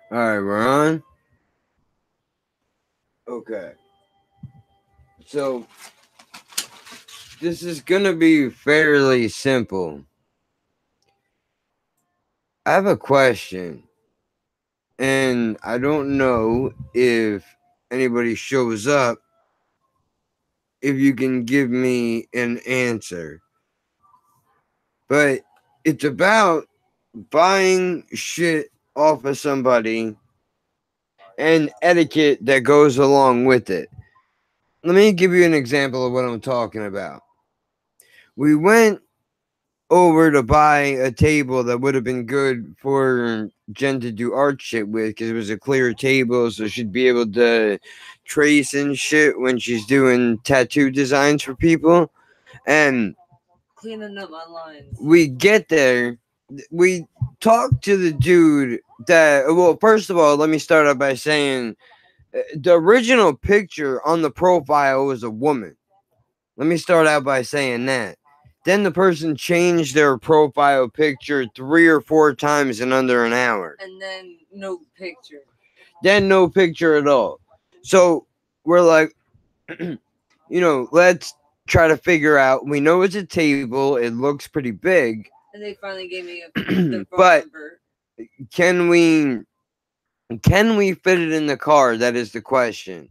All right, we're on. Okay. So this is gonna be fairly simple. I have a question, and I don't know if anybody shows up if you can give me an answer. But it's about buying shit off of somebody and etiquette that goes along with it. Let me give you an example of what I'm talking about. We went over to buy a table that would have been good for Jen to do art shit with because it was a clear table, so she'd be able to trace and shit when she's doing tattoo designs for people. And Cleaning up my lines. we get there, we talk to the dude that, well, first of all, let me start out by saying the original picture on the profile was a woman. Let me start out by saying that. Then the person changed their profile picture 3 or 4 times in under an hour. And then no picture. Then no picture at all. So we're like, let's try to figure out. We know it's a table. It looks pretty big. And they finally gave me the phone But number. can we fit it in the car? That is the question.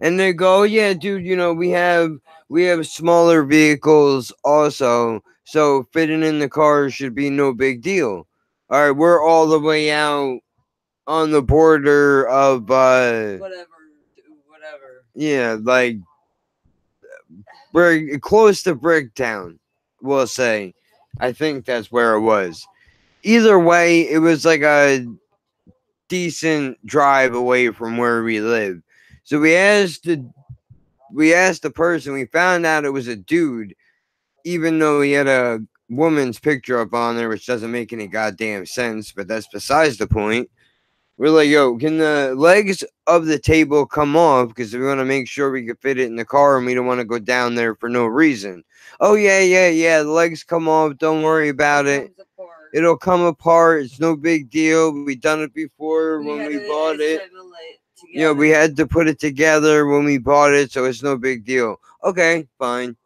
And they go, yeah, dude, we have smaller vehicles also, so fitting in the car should be no big deal. All right, we're all the way out on the border of Whatever. yeah, like we're close to Bricktown, we'll say. I think that's where it was. Either way, it was like a decent drive away from where we live. So we asked the person, we found out it was a dude, even though he had a woman's picture up on there, which doesn't make any goddamn sense, but that's besides the point. We're like, yo, can the legs of the table come off? Because we want to make sure we can fit it in the car and we don't want to go down there for no reason. Oh, yeah, yeah, yeah. The legs come off. Don't worry about it. It'll come apart. It's no big deal. We done it before when we bought it. We had to put it together when we bought it, so it's no big deal. Okay, fine.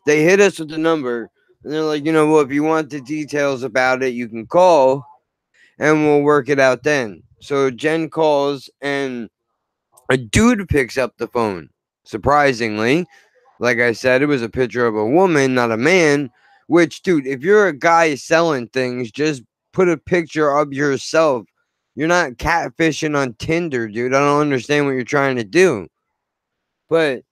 They hit us with the number, and they're like, well, if you want the details about it, you can call, and we'll work it out then. So Jen calls, and a dude picks up the phone. Surprisingly, like I said, it was a picture of a woman, not a man. Which, dude, if you're a guy selling things, just put a picture of yourself. You're not catfishing on Tinder, dude. I don't understand what you're trying to do. But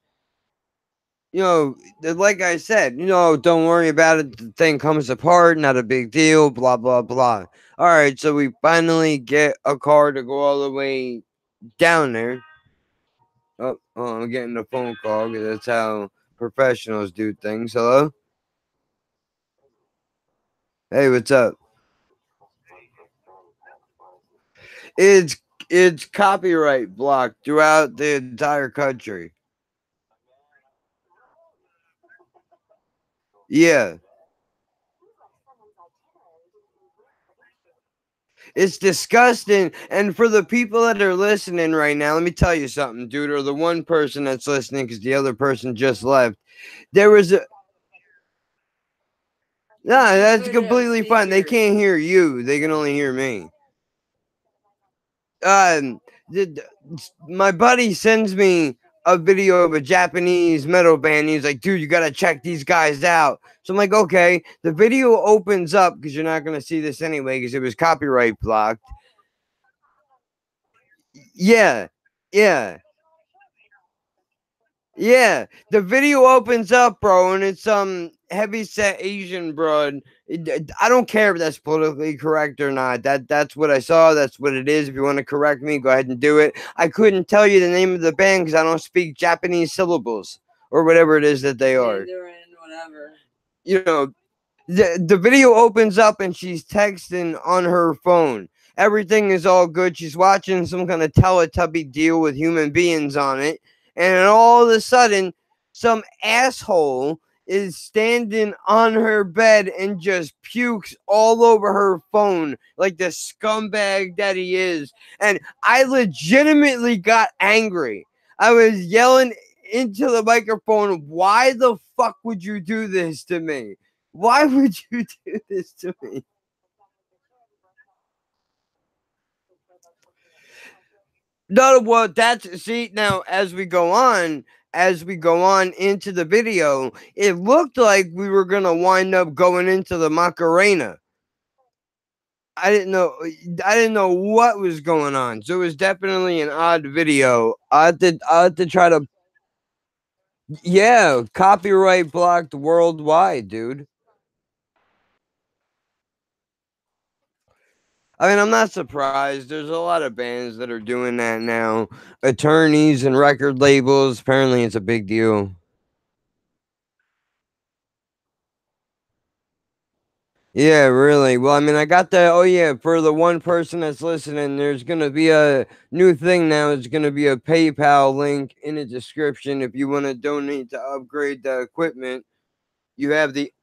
like I said, don't worry about it. The thing comes apart, not a big deal, blah, blah, blah. All right, so we finally get a car to go all the way down there. Oh, I'm getting a phone call because that's how professionals do things. Hello? Hey, what's up? It's it's copyright blocked throughout the entire country. Yeah. It's disgusting. And for the people that are listening right now, let me tell you something, dude, or the one person that's listening because the other person just left. There was a. Nah, that's completely fine. They can't hear you, they can only hear me. Um, my buddy sends me a video of a Japanese metal band. He's like, dude, you got to check these guys out. So I'm like, okay. The video opens up because you're not going to see this anyway because it was copyright blocked. Yeah. Yeah. Yeah, the video opens up, bro, and it's some heavy set Asian broad. I don't care if that's politically correct or not. That's what I saw. That's what it is. If you want to correct me, go ahead and do it. I couldn't tell you the name of the band because I don't speak Japanese syllables or whatever it is that they are. Whatever. The video opens up and she's texting on her phone. Everything is all good. She's watching some kind of Teletubby deal with human beings on it. And then all of a sudden, some asshole is standing on her bed and just pukes all over her phone like the scumbag that he is. And I legitimately got angry. I was yelling into the microphone, why the fuck would you do this to me? Why would you do this to me? No, well, that's see now as we go on, into the video, it looked like we were gonna wind up going into the Macarena. I didn't know what was going on. So it was definitely an odd video. I had to try to yeah, copyright blocked worldwide, dude. I mean, I'm not surprised. There's a lot of bands that are doing that now. Attorneys and record labels, apparently it's a big deal. Yeah, really. Well, I mean, I got the oh yeah, for the one person that's listening, there's gonna be a new thing now. It's gonna be a PayPal link in the description if you want to donate to upgrade the equipment. You have the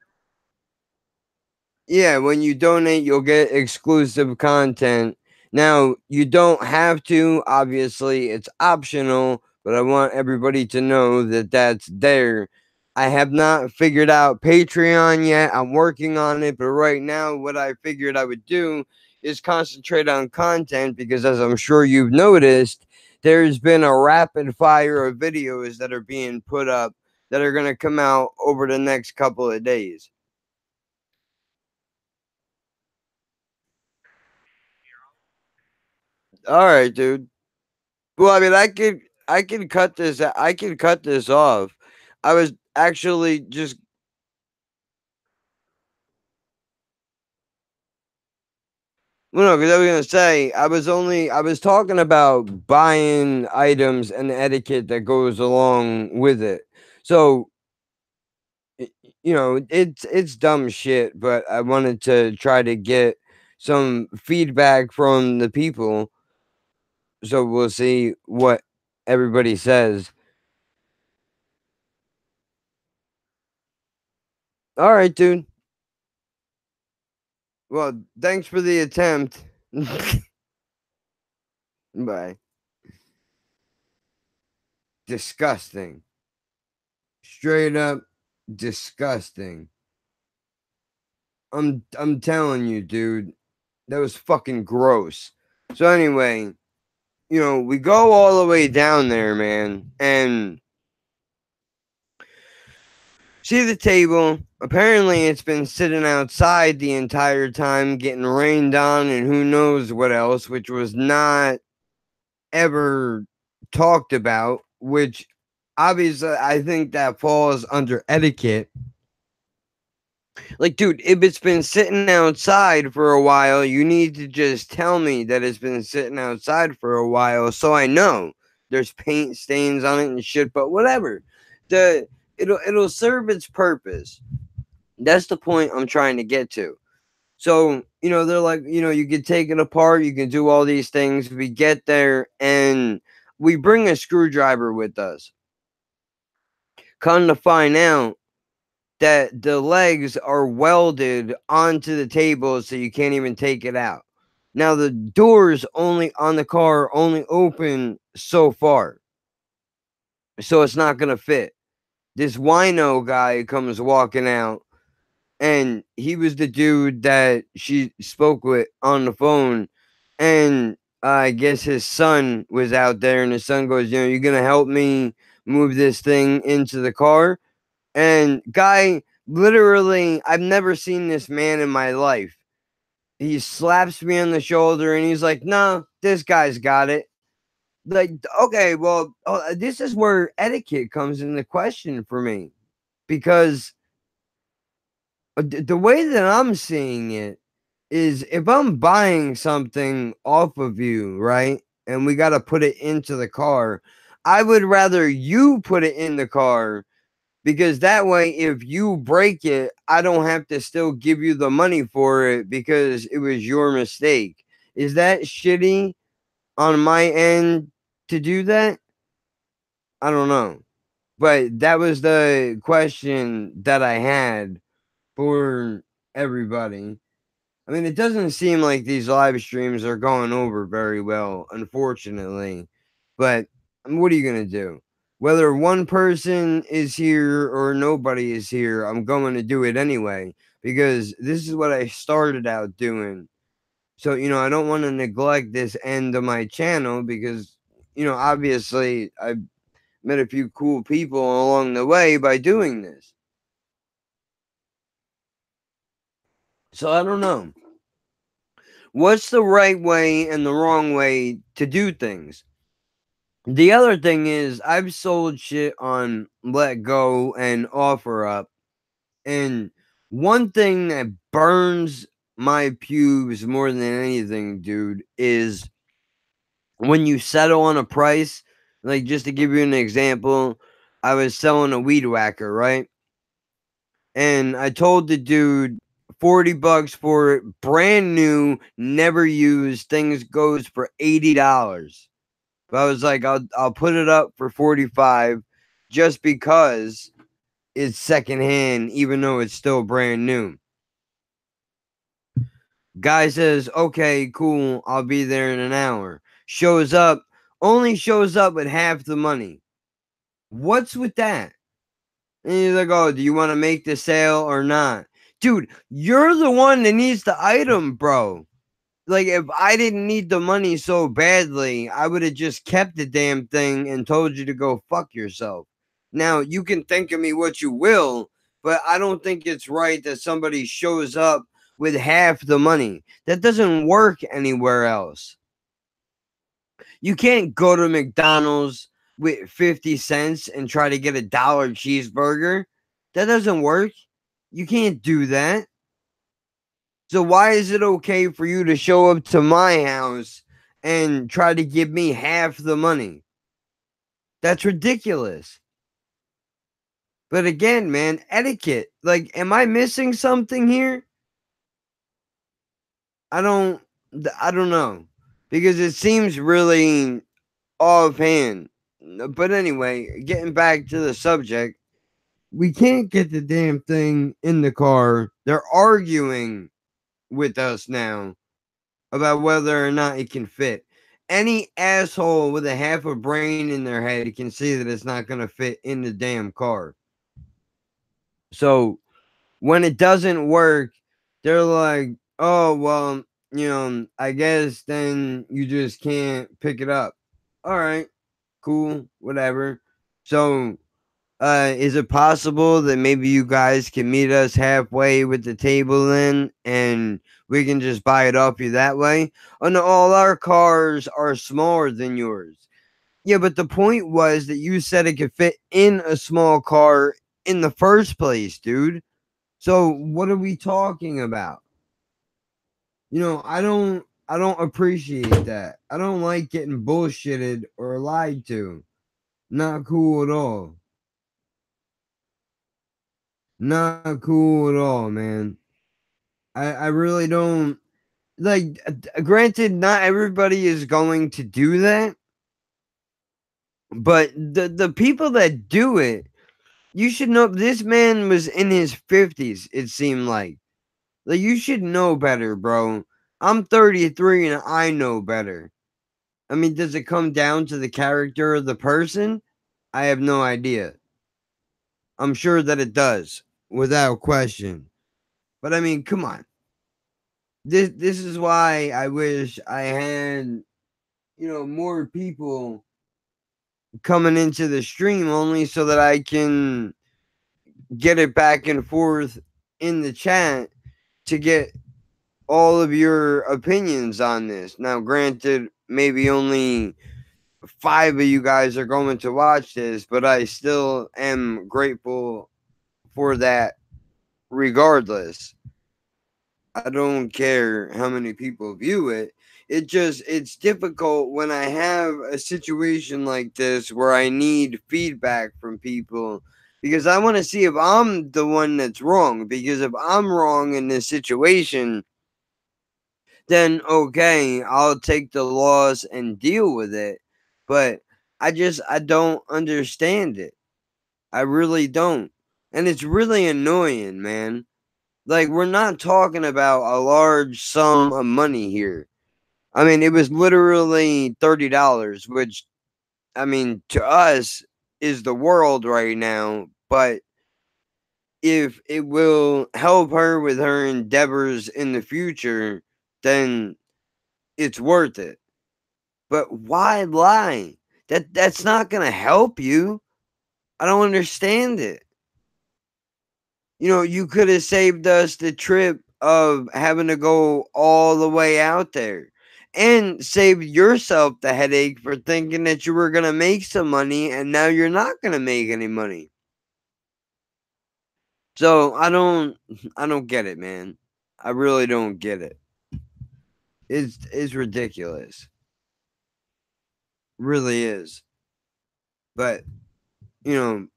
yeah, when you donate, you'll get exclusive content. Now, you don't have to, obviously, it's optional, but I want everybody to know that that's there. I have not figured out Patreon yet. I'm working on it, but right now, what I figured I would do is concentrate on content because, as I'm sure you've noticed, there's been a rapid fire of videos that are being put up that are going to come out over the next couple of days. All right, dude. Well, I mean, I can cut this. I can cut this off. I was actually just well, no, because I was gonna say I was talking about buying items and the etiquette that goes along with it. So you know, it's dumb shit, but I wanted to try to get some feedback from the people. So we'll see what everybody says. All right, dude. Well, thanks for the attempt. Bye. Disgusting. Straight up disgusting. I'm telling you, dude. That was fucking gross. So anyway, you know, we go all the way down there, man, and see the table. Apparently it's been sitting outside the entire time getting rained on and who knows what else, which was not ever talked about, which obviously I think that falls under etiquette. Like, dude, if it's been sitting outside for a while, you need to just tell me that it's been sitting outside for a while so I know there's paint stains on it and shit, but whatever. The it'll serve its purpose. That's the point I'm trying to get to. So, you know, they're like, you know, you can take it apart, you can do all these things. We get there and we bring a screwdriver with us. Come to find out that the legs are welded onto the table so you can't even take it out. Now the doors only on the car only open so far. So it's not gonna fit. This wino guy comes walking out and he was the dude that she spoke with on the phone. And I guess his son was out there, and his son goes, you know, you're gonna help me move this thing into the car. And guy, literally, I've never seen this man in my life. He slaps me on the shoulder and he's like, no, this guy's got it. Like, okay, well, this is where etiquette comes into question for me because the way that I'm seeing it is if I'm buying something off of you, right? And we got to put it into the car, I would rather you put it in the car because that way, if you break it, I don't have to still give you the money for it because it was your mistake. Is that shitty on my end to do that? I don't know. But that was the question that I had for everybody. I mean, it doesn't seem like these live streams are going over very well, unfortunately. But what are you going to do? Whether one person is here or nobody is here, I'm going to do it anyway because this is what I started out doing. So, I don't want to neglect this end of my channel because, obviously I've met a few cool people along the way by doing this. So I don't know. What's the right way and the wrong way to do things? The other thing is, I've sold shit on Let Go and OfferUp, and one thing that burns my pubes more than anything, dude, is when you settle on a price. Like, just to give you an example, I was selling a weed whacker, right? And I told the dude $40 for it, brand new, never used. Things goes for $80. But I was like, I'll put it up for 45 just because it's secondhand, even though it's still brand new. Guy says, okay, cool, I'll be there in an hour. Only shows up with half the money. What's with that? And he's like, oh, do you want to make the sale or not? Dude, you're the one that needs the item, bro. Like, if I didn't need the money so badly, I would have just kept the damn thing and told you to go fuck yourself. Now, you can think of me what you will, but I don't think it's right that somebody shows up with half the money. That doesn't work anywhere else. You can't go to McDonald's with 50 cents and try to get a dollar cheeseburger. That doesn't work. You can't do that. So why is it okay for you to show up to my house and try to give me half the money? That's ridiculous. But again, man, etiquette. Like, am I missing something here? I don't know. Because it seems really offhand. But anyway, getting back to the subject, we can't get the damn thing in the car. They're arguing with us now about whether or not it can fit. Any asshole with a half a brain in their head can see that it's not going to fit in the damn car. So when it doesn't work, they're like, oh, well, I guess then you just can't pick it up. All right, cool, whatever. So is it possible that maybe you guys can meet us halfway with the table then and we can just buy it off you that way? Oh no, all our cars are smaller than yours. Yeah, but the point was that you said it could fit in a small car in the first place, dude. So what are we talking about? I don't appreciate that. I don't like getting bullshitted or lied to. Not cool at all. Not cool at all, man. I really don't like. Granted, not everybody is going to do that, but the people that do it, you should know. This man was in his 50s. It seemed like you should know better, bro. I'm 33 and I know better. I mean, does it come down to the character of the person? I have no idea. I'm sure that it does, without question. But I mean, come on. This is why I wish I had more people coming into the stream, only so that I can get it back and forth in the chat to get all of your opinions on this. Now, granted, maybe only 5 of you guys are going to watch this, but I still am grateful for that regardless. I don't care how many people view it. It's difficult when I have a situation like this where I need feedback from people because I want to see if I'm the one that's wrong. Because if I'm wrong in this situation, then okay, I'll take the loss and deal with it. But I don't understand it. I really don't. And it's really annoying, man. Like, we're not talking about a large sum of money here. I mean, it was literally $30, which, I mean, to us is the world right now. But if it will help her with her endeavors in the future, then it's worth it. But why lie? That's not gonna help you. I don't understand it. You know, you could have saved us the trip of having to go all the way out there and saved yourself the headache for thinking that you were going to make some money and now you're not going to make any money. So I don't get it, man. I really don't get it. It's ridiculous. Really is. But, you know,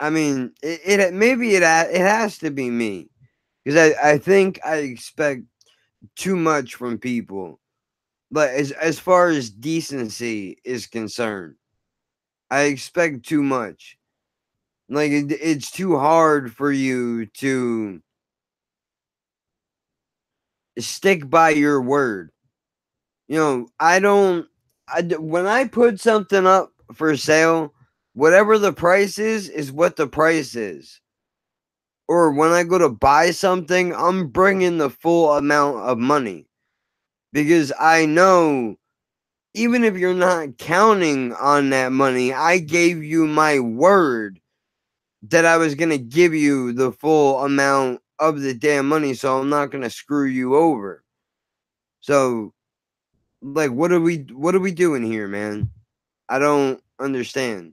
I mean, maybe it has to be me because I think I expect too much from people. But as far as decency is concerned, I expect too much. Like it's too hard for you to stick by your word. You know, when I put something up for sale, whatever the price is what the price is. Or when I go to buy something, I'm bringing the full amount of money because I know even if you're not counting on that money, I gave you my word that I was going to give you the full amount of the damn money, so I'm not going to screw you over. So, like, what are we doing here, man? I don't understand.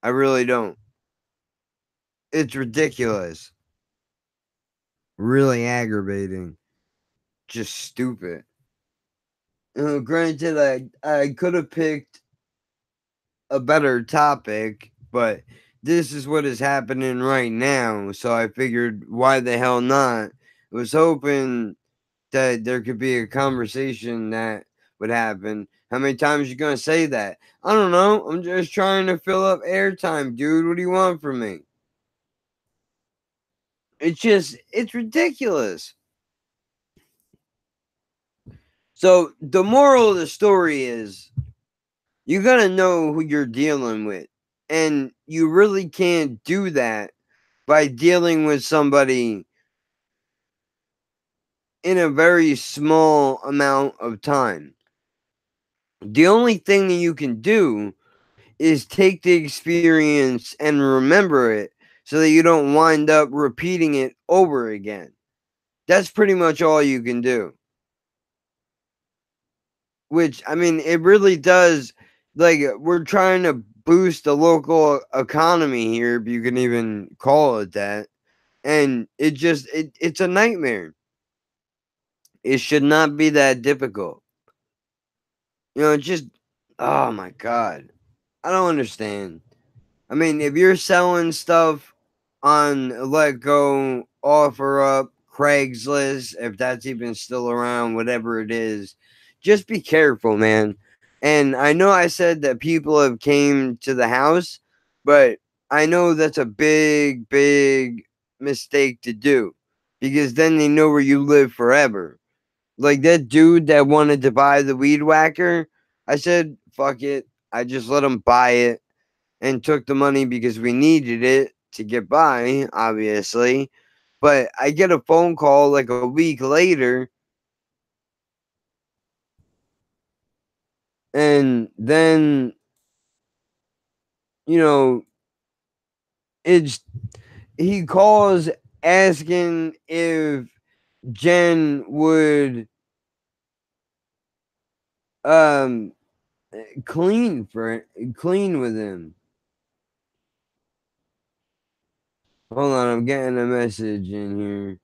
I really don't. It's ridiculous. Really aggravating. Just stupid. Granted, I could have picked a better topic, but this is what is happening right now. So I figured, why the hell not? I was hoping that there could be a conversation that would happen. How many times you gonna say that? I don't know. I'm just trying to fill up airtime, dude. What do you want from me? It's ridiculous. So the moral of the story is you gotta know who you're dealing with. And you really can't do that by dealing with somebody in a very small amount of time. The only thing that you can do is take the experience and remember it so that you don't wind up repeating it over again. That's pretty much all you can do. Which, I mean, it really does. Like, we're trying to boost the local economy here, if you can even call it that. And it's a nightmare. It should not be that difficult. You know, just, oh my God. I don't understand. I mean, if you're selling stuff on Let Go, OfferUp, Craigslist, if that's even still around, whatever it is, just be careful, man. And I know I said that people have came to the house, but I know that's a big, big mistake to do because then they know where you live forever. Like that dude that wanted to buy the weed whacker, I said, fuck it. I just let him buy it and took the money because we needed it to get by, obviously. But I get a phone call like a week later, and then, you know, it's he calls asking if Jen would um clean with him. Hold on, I'm getting a message in here.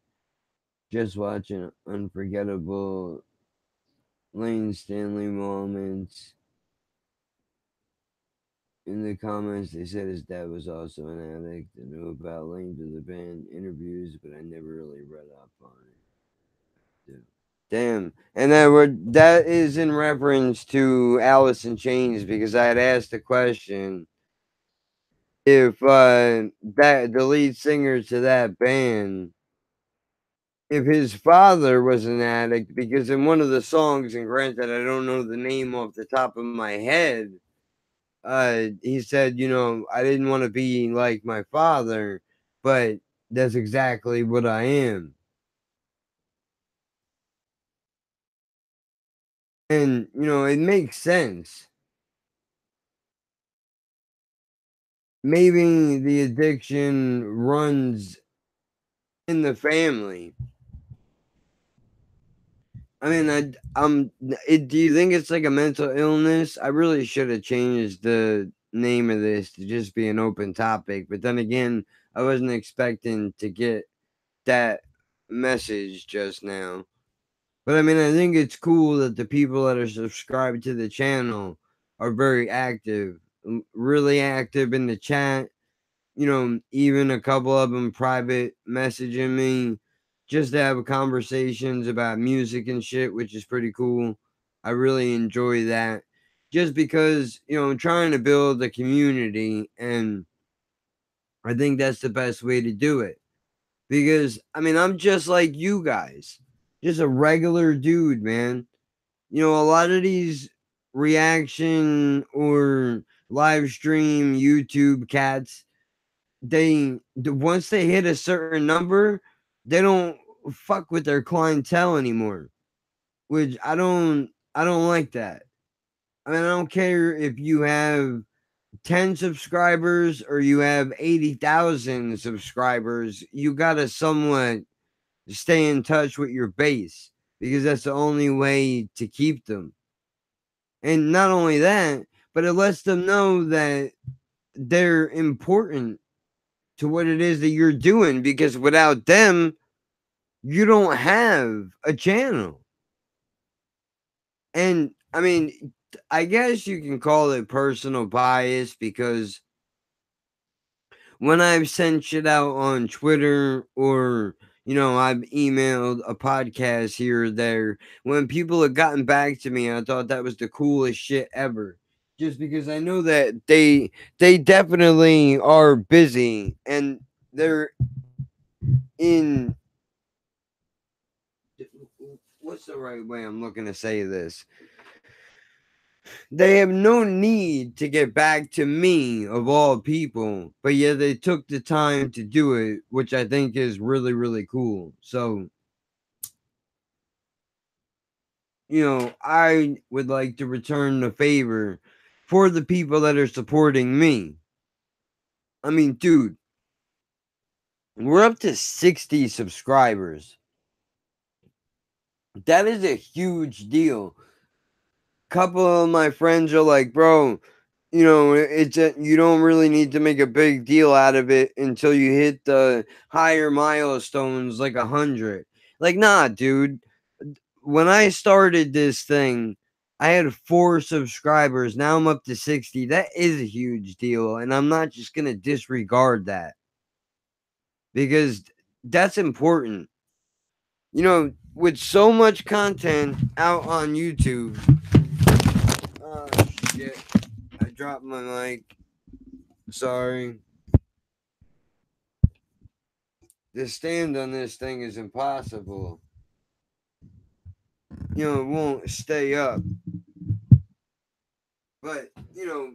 Just watching unforgettable Lane Stanley moments. In the comments, they said his dad was also an addict. I knew about Lane through the band interviews, but I never really read up on it. Damn. And that is in reference to Alice in Chains because I had asked a question if that the lead singer to that band, if his father was an addict, because in one of the songs, and granted I don't know the name off the top of my head, he said, you know, I didn't want to be like my father, but that's exactly what I am. And you know, it makes sense. Maybe the addiction runs in the family. I mean, do you think it's like a mental illness? I really should have changed the name of this to just be an open topic. But then again, I wasn't expecting to get that message just now. But I mean, I think it's cool that the people that are subscribed to the channel are very active, really active in the chat. You know, even a couple of them private messaging me just to have conversations about music and shit, which is pretty cool. I really enjoy that just because, you know, I'm trying to build a community, and I think that's the best way to do it. Because, I mean, I'm just like you guys, just a regular dude, man. You know, a lot of these reaction or live stream YouTube cats, once they hit a certain number, they don't fuck with their clientele anymore, which I don't like that. I mean, I don't care if you have 10 subscribers or you have 80,000 subscribers, you got to somewhat stay in touch with your base because that's the only way to keep them. And not only that, but it lets them know that they're important to what it is that you're doing, because without them, you don't have a channel. And I mean, I guess you can call it personal bias, because when I've sent shit out on Twitter, or, you know, I've emailed a podcast here or there, when people have gotten back to me, I thought that was the coolest shit ever. Just because I know that they definitely are busy, and they're in, what's the right way I'm looking to say this? They have no need to get back to me, of all people, but yet they took the time to do it, which I think is really, really cool. So, you know, I would like to return the favor for the people that are supporting me. I mean, dude, we're up to 60 subscribers. That is a huge deal. Couple of my friends are like, bro, you know, you don't really need to make a big deal out of it until you hit the higher milestones, like 100. Like, nah, dude. When I started this thing, I had 4 subscribers. Now I'm up to 60. That is a huge deal, and I'm not just gonna disregard that, because that's important. You know, with so much content out on YouTube. Oh shit! I dropped my mic. Sorry. The stand on this thing is impossible. You know, it won't stay up. But, you know,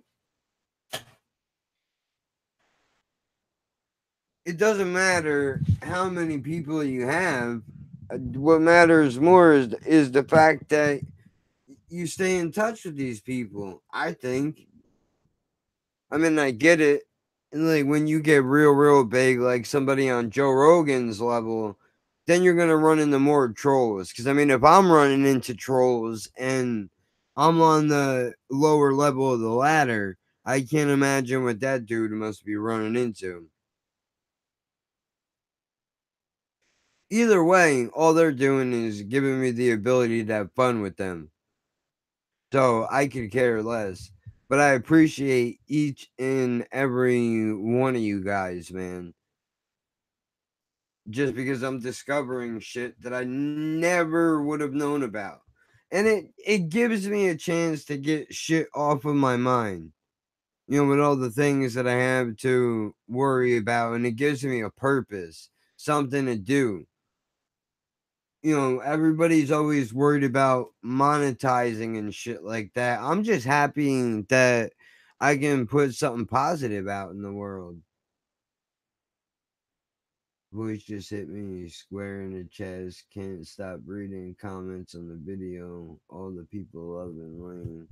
it doesn't matter how many people you have. What matters more is the fact that you stay in touch with these people, I think. I mean, I get it. And like when you get real, real big, like somebody on Joe Rogan's level, then you're gonna run into more trolls. Because I mean, if I'm running into trolls and I'm on the lower level of the ladder, I can't imagine what that dude must be running into. Either way, all they're doing is giving me the ability to have fun with them. So I could care less. But I appreciate each and every one of you guys, man. Just because I'm discovering shit that I never would have known about. And it gives me a chance to get shit off of my mind. with all the things that I have to worry about, and it gives me a purpose, something to do. Everybody's always worried about monetizing and shit like that. I'm just happy that I can put something positive out in the world. Voice just hit me square in the chest. Can't stop reading comments on the video. All the people loving Lane.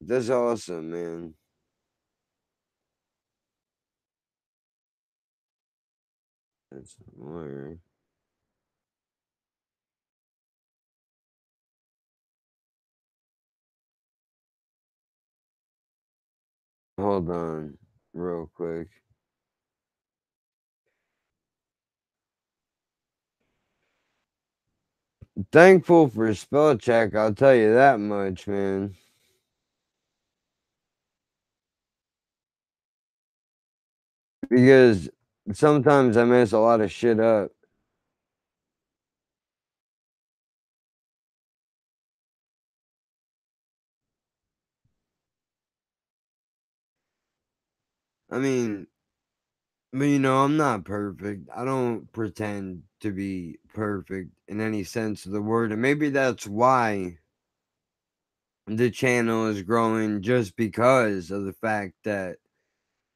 That's awesome, man. That's more. Hold on, real quick. Thankful for spell check, I'll tell you that much, man. Because sometimes I mess a lot of shit up. I mean, but I'm not perfect. I don't pretend to be perfect in any sense of the word. And maybe that's why the channel is growing, just because of the fact that,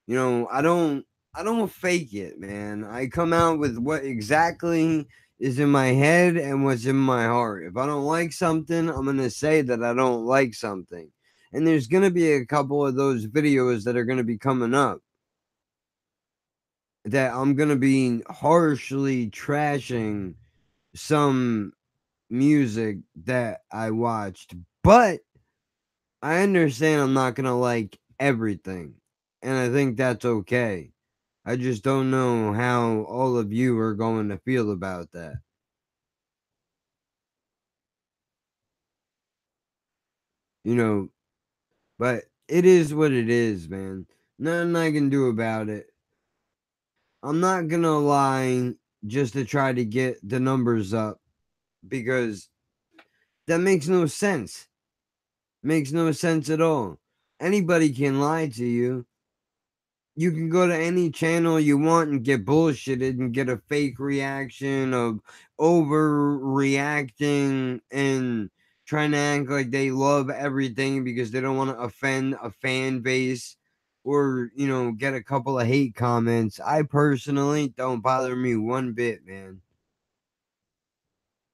I don't fake it, man. I come out with what exactly is in my head and what's in my heart. If I don't like something, I'm going to say that I don't like something. And there's going to be a couple of those videos that are going to be coming up that I'm going to be harshly trashing some music that I watched. But I understand I'm not going to like everything. And I think that's okay. I just don't know how all of you are going to feel about that. You know, but it is what it is, man. Nothing I can do about it. I'm not gonna lie just to try to get the numbers up, because that makes no sense. Makes no sense at all. Anybody can lie to you. You can go to any channel you want and get bullshitted and get a fake reaction of overreacting and trying to act like they love everything because they don't want to offend a fan base, or get a couple of hate comments. I personally don't bother me one bit, man.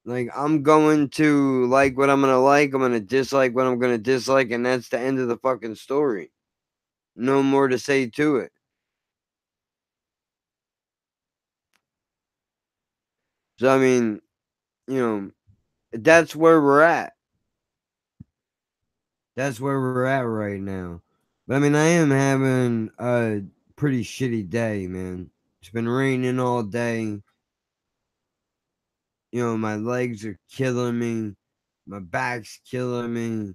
Like, I'm going to like what I'm gonna like, I'm gonna dislike what I'm gonna dislike, and that's the end of the fucking story. No more to say to it. So I mean, you know, that's where we're at. That's where we're at right now. But I mean, I am having a pretty shitty day, man. It's been raining all day. My legs are killing me. My back's killing me.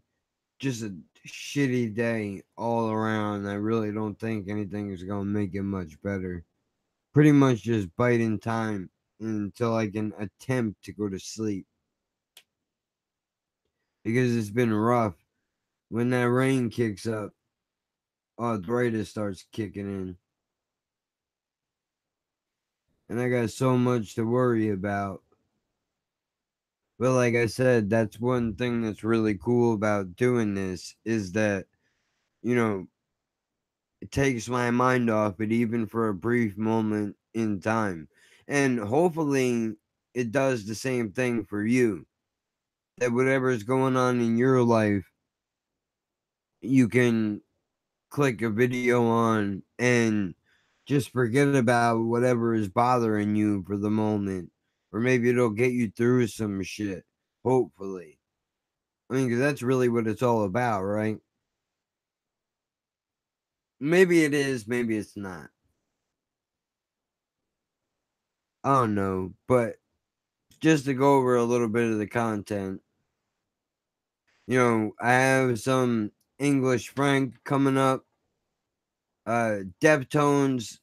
Just a shitty day all around. I really don't think anything is going to make it much better. Pretty much just biding time until I can attempt to go to sleep, because it's been rough. When that rain kicks up, arthritis starts kicking in. And I got so much to worry about. But like I said, that's one thing that's really cool about doing this, is that, it takes my mind off it, even for a brief moment in time. And hopefully it does the same thing for you. That whatever is going on in your life, you can click a video on and just forget about whatever is bothering you for the moment. Or maybe it'll get you through some shit. Hopefully. I mean, because that's really what it's all about, right? Maybe it is, maybe it's not. I don't know. But just to go over a little bit of the content, I have some English Frank coming up. Deftones,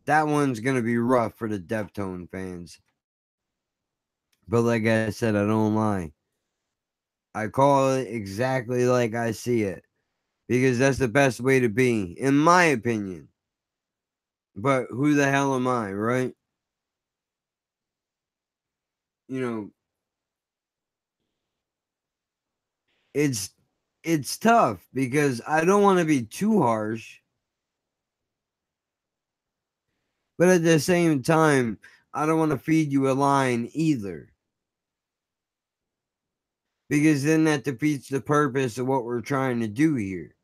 that one's going to be rough for the Deftone fans. But like I said, I don't lie. I call it exactly like I see it. because that's the best way to be, in my opinion. But who the hell am I, right? You know, it's it's tough because I don't want to be too harsh, but at the same time, I don't want to feed you a line either. Because then that defeats the purpose of what we're trying to do here.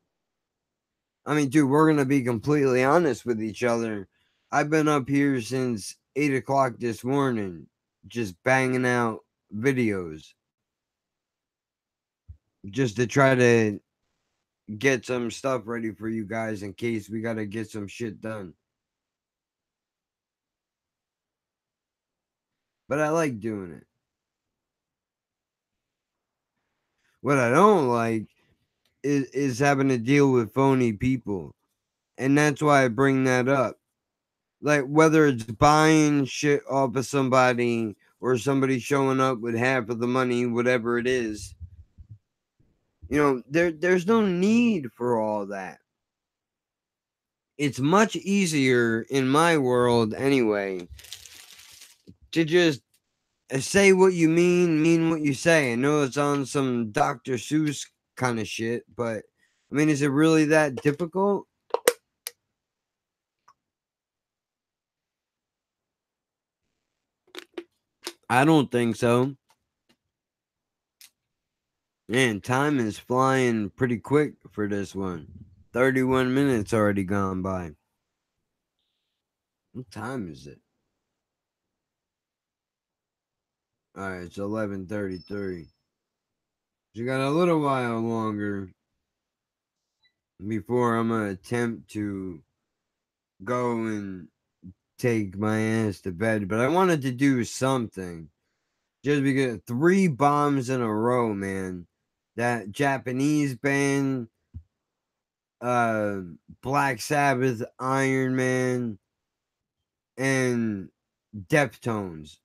I mean, dude, we're gonna be completely honest with each other. I've been up here since 8 o'clock this morning, just banging out videos, just to try to get some stuff ready for you guys in case we gotta get some shit done. But I like doing it. What I don't like is having to deal with phony people. And that's why I bring that up. Like whether it's buying shit off of somebody or somebody showing up with half of the money, whatever it is, there's no need for all that. It's much easier in my world anyway to just say what you mean what you say. I know it's on some Dr. Seuss kind of shit, but I mean, is it really that difficult? I don't think so. Man, time is flying pretty quick for this one. 31 minutes already gone by. What time is it? Alright, it's 11:33. You got a little while longer before I'm gonna attempt to go and take my ass to bed. But I wanted to do something. Just because 3 bombs in a row, man. That Japanese band, uh, Black Sabbath, Iron Man, and Deftones.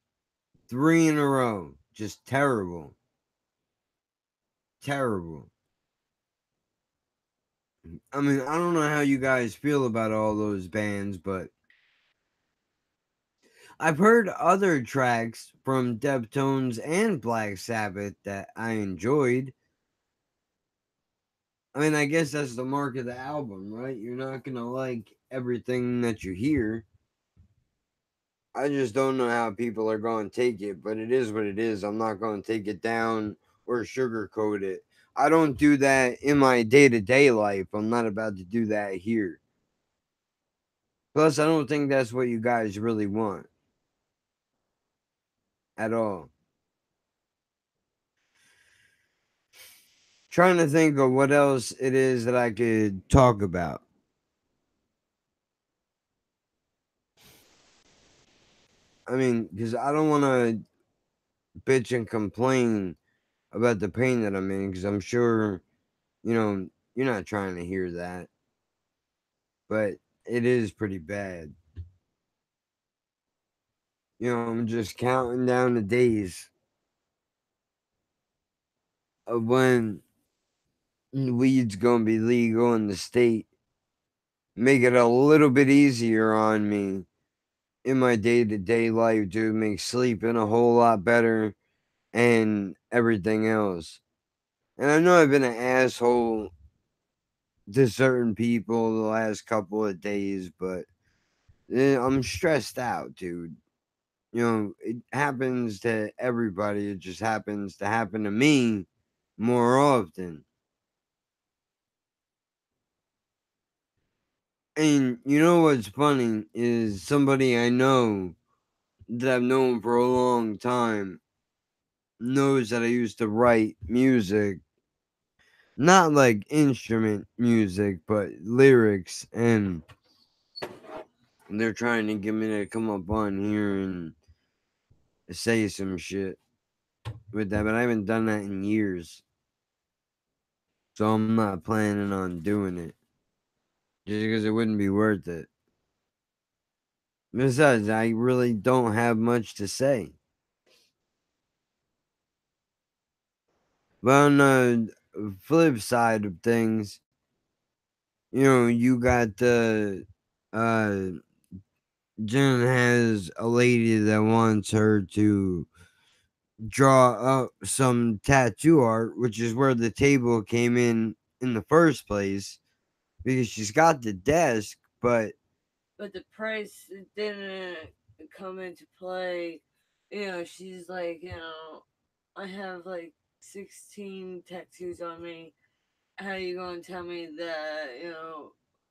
3 in a row. Just terrible. Terrible. I mean, I don't know how you guys feel about all those bands, but I've heard other tracks from Deftones and Black Sabbath that I enjoyed. I mean, I guess that's the mark of the album, right? You're not going to like everything that you hear. I just don't know how people are going to take it, but it is what it is. I'm not going to take it down or sugarcoat it. I don't do that in my day to day life. I'm not about to do that here. Plus, I don't think that's what you guys really want at all. Trying to think of what else it is that I could talk about. I mean, because I don't want to bitch and complain about the pain that I'm in, because I'm sure, you're not trying to hear that. But it is pretty bad. I'm just counting down the days of when weed's going to be legal in the state. Make it a little bit easier on me in my day to day life, dude. Make sleeping a whole lot better and everything else. And I know I've been an asshole to certain people the last couple of days, but I'm stressed out, dude. It happens to everybody. It just happens to happen to me more often. And you know what's funny is somebody I know that I've known for a long time knows that I used to write music, not like instrument music, but lyrics, and they're trying to get me to come up on here and say some shit with that, but I haven't done that in years. So I'm not planning on doing it just because it wouldn't be worth it. Besides, I really don't have much to say. But on the flip side of things, you got the uh Jen has a lady that wants her to draw up some tattoo art, which is where the table came in the first place, because she's got the desk, but But the price didn't come into play. She's like, I have like 16 tattoos on me. How you gonna tell me that,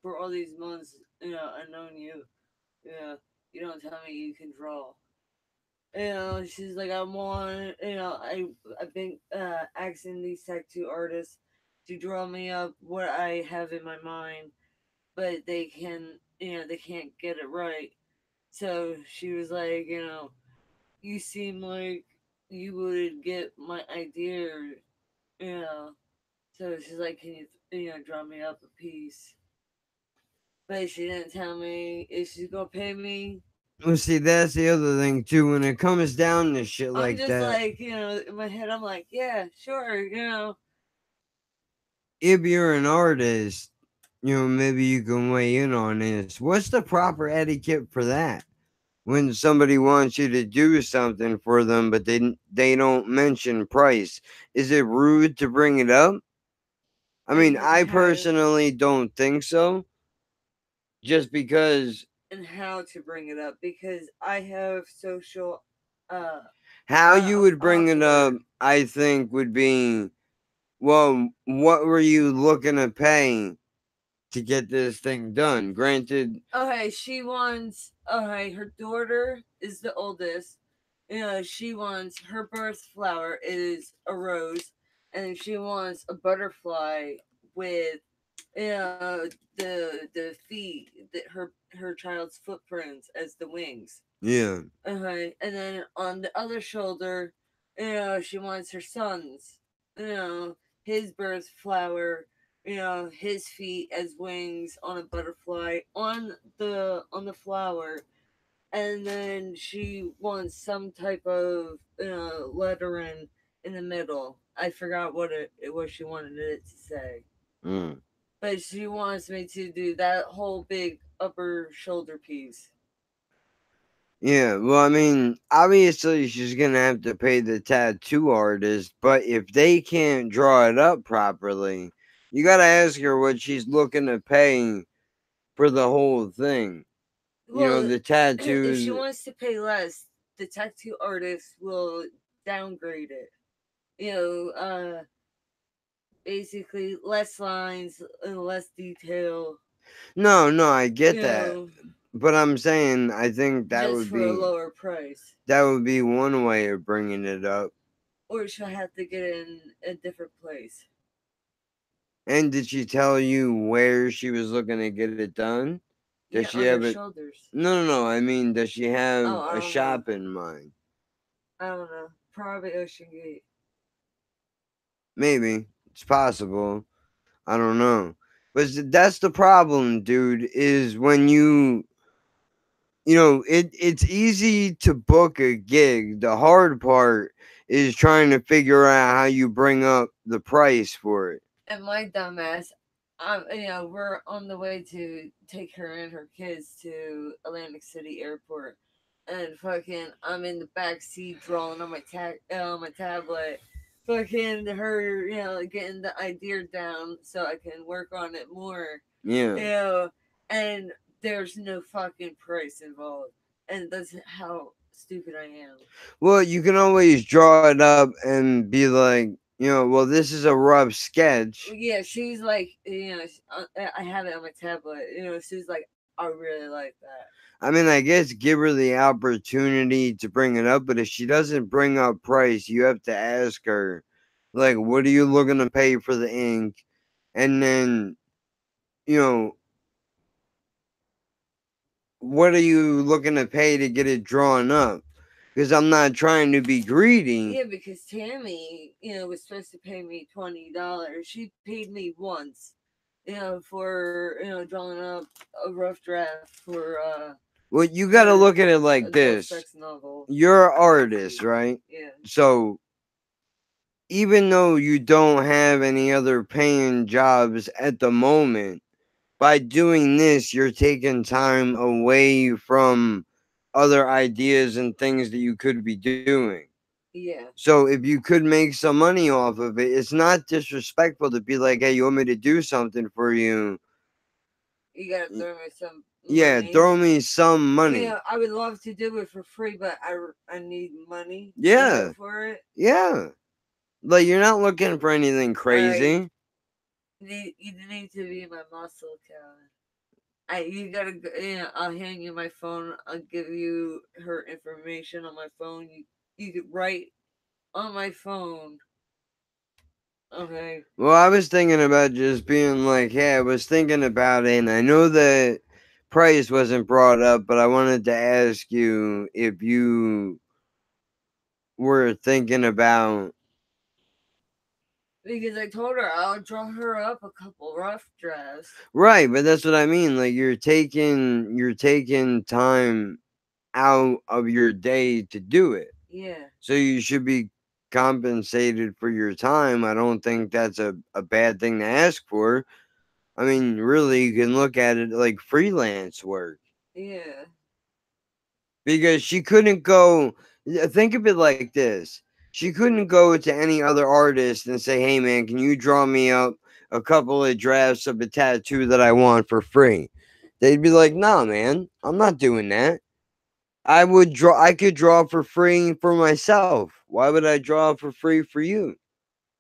for all these months, I've known you, you don't tell me you can draw. She's like, I want, I've been asking these tattoo artists to draw me up what I have in my mind, but they can't get it right. So she was like, you seem like you would get my idea, you know. So she's like, can you, draw me up a piece? But she didn't tell me if she's gonna pay me. well, see, that's the other thing too. When it comes down to shit I'm like just that, like, in my head, I'm like, yeah, sure, if you're an artist, maybe you can weigh in on this. What's the proper etiquette for that? When somebody wants you to do something for them, but they don't mention price, is it rude to bring it up? I mean, and I how personally don't think so. Just because and how to bring it up because I have social uh how you would bring it up, awkward. I think, would be, well, what were you looking to pay to get this thing done? Granted, Okay, she wants. Okay, her daughter is the oldest. She wants her birth flower is a rose, and she wants a butterfly with, the feet that her child's footprints as the wings. yeah, Okay, and then on the other shoulder, she wants her son's, his birth flower, his feet as wings on a butterfly on the flower, and then she wants some type of lettering in the middle. I forgot what she wanted it to say, mm. but she wants me to do that whole big upper shoulder piece. Yeah, well, I mean, obviously she's gonna have to pay the tattoo artist, but if they can't draw it up properly, you gotta ask her what she's looking to pay for the whole thing. Well, The if she tattoos. wants to pay less, the tattoo artist will downgrade it. You know, basically less lines and less detail. No, no, I get You that, know, but I'm saying I think just for a lower price, that would be one way of bringing it up. or she'll have to get it in a different place. And did she tell you where she was looking to get it done? Does Yeah, she on have her it? shoulders. No, no, no. I mean, does she have Oh, I a don't know. shop in mind? I don't know. Probably Ocean Gate. Maybe it's possible. I don't know. But that's the problem, dude. Is when it's easy to book a gig. The hard part is trying to figure out how you bring up the price for it. And my dumbass, we're on the way to take her and her kids to Atlantic City Airport, and fucking, I'm in the back seat drawing on my tablet, fucking her, getting the idea down so I can work on it more, Yeah. you know, and there's no fucking price involved, and that's how stupid I am. Well, you can always draw it up and be like, well, this is a rough sketch. Yeah, she's like, I have it on my tablet. She's like, I really like that. I mean, I guess give her the opportunity to bring it up, but if she doesn't bring up price, you have to ask her, like, what are you looking to pay for the ink? And then, you know, what are you looking to pay to get it drawn up? Because I'm not trying to be greedy. Yeah, because Tammy, was supposed to pay me $20. She paid me once, for drawing up a rough draft for Well, you got to her look at it like adult this. sex novel. You're an artist, right? Yeah. So even though you don't have any other paying jobs at the moment, by doing this, you're taking time away from other ideas and things that you could be doing. Yeah. So if you could make some money off of it, it's not disrespectful to be like, hey, you want me to do something for you? You gotta throw me some Yeah, money. throw me some money. Yeah, I would love to do it for free, but I need money. Yeah, For it. yeah. Like, you're not looking for anything crazy. Like, you need to be my muscle, Kevin. You gotta go, yeah, I'll hand you my phone. I'll give you her information on my phone. You could write on my phone. Okay. Well, I was thinking about just being like, hey, I was thinking about it, and I know that price wasn't brought up, but I wanted to ask you if you were thinking about. Because I told her I'll draw her up a couple rough drafts. Right, but that's what I mean. Like, you're taking time out of your day to do it. Yeah. So you should be compensated for your time. I don't think that's a bad thing to ask for. I mean, really, you can look at it like freelance work. Yeah. Because she couldn't go. Think of it like this: she couldn't go to any other artist and say, "Hey, man, can you draw me up a couple of drafts of a tattoo that I want for free?" They'd be like, "Nah, man, I'm not doing that. I would draw. I could draw for free for myself. Why would I draw for free for you?"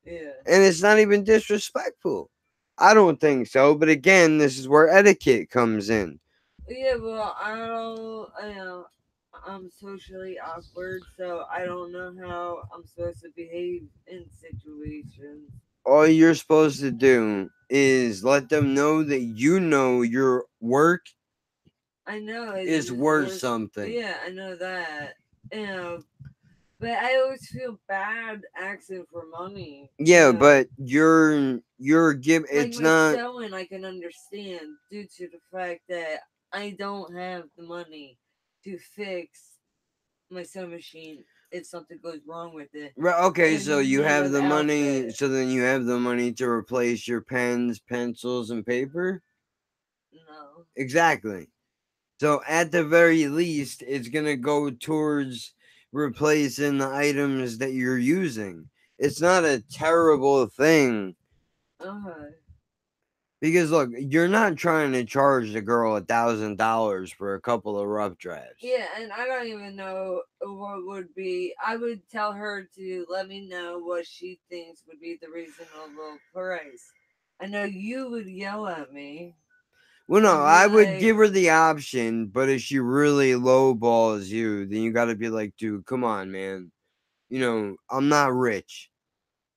Yeah. And it's not even disrespectful. I don't think so. But again, this is where etiquette comes in. Yeah, well, I'm socially awkward, so I don't know how I'm supposed to behave in situations. All you're supposed to do is let them know that you know your work I know it is is worth worth. something. Yeah, I know that. But I always feel bad asking for money. Yeah, but you're give Like it's my not sewing, I can understand due to the fact that I don't have the money to fix my sewing machine if something goes wrong with it. right. Okay, In so the you middle have of the the money. outfit. So then you have the money to replace your pens, pencils, and paper. No. Exactly. So at the very least, it's gonna go towards replacing the items that you're using. It's not a terrible thing. Okay. Because look, you're not trying to charge the girl $1,000 for a couple of rough drafts. Yeah, and I don't even know what would be. I would tell her to let me know what she thinks would be the reasonable price. I know you would yell at me Well, no, and be I would like, give her the option, but if she really lowballs you, then you got to be like, dude, come on, man. I'm not rich,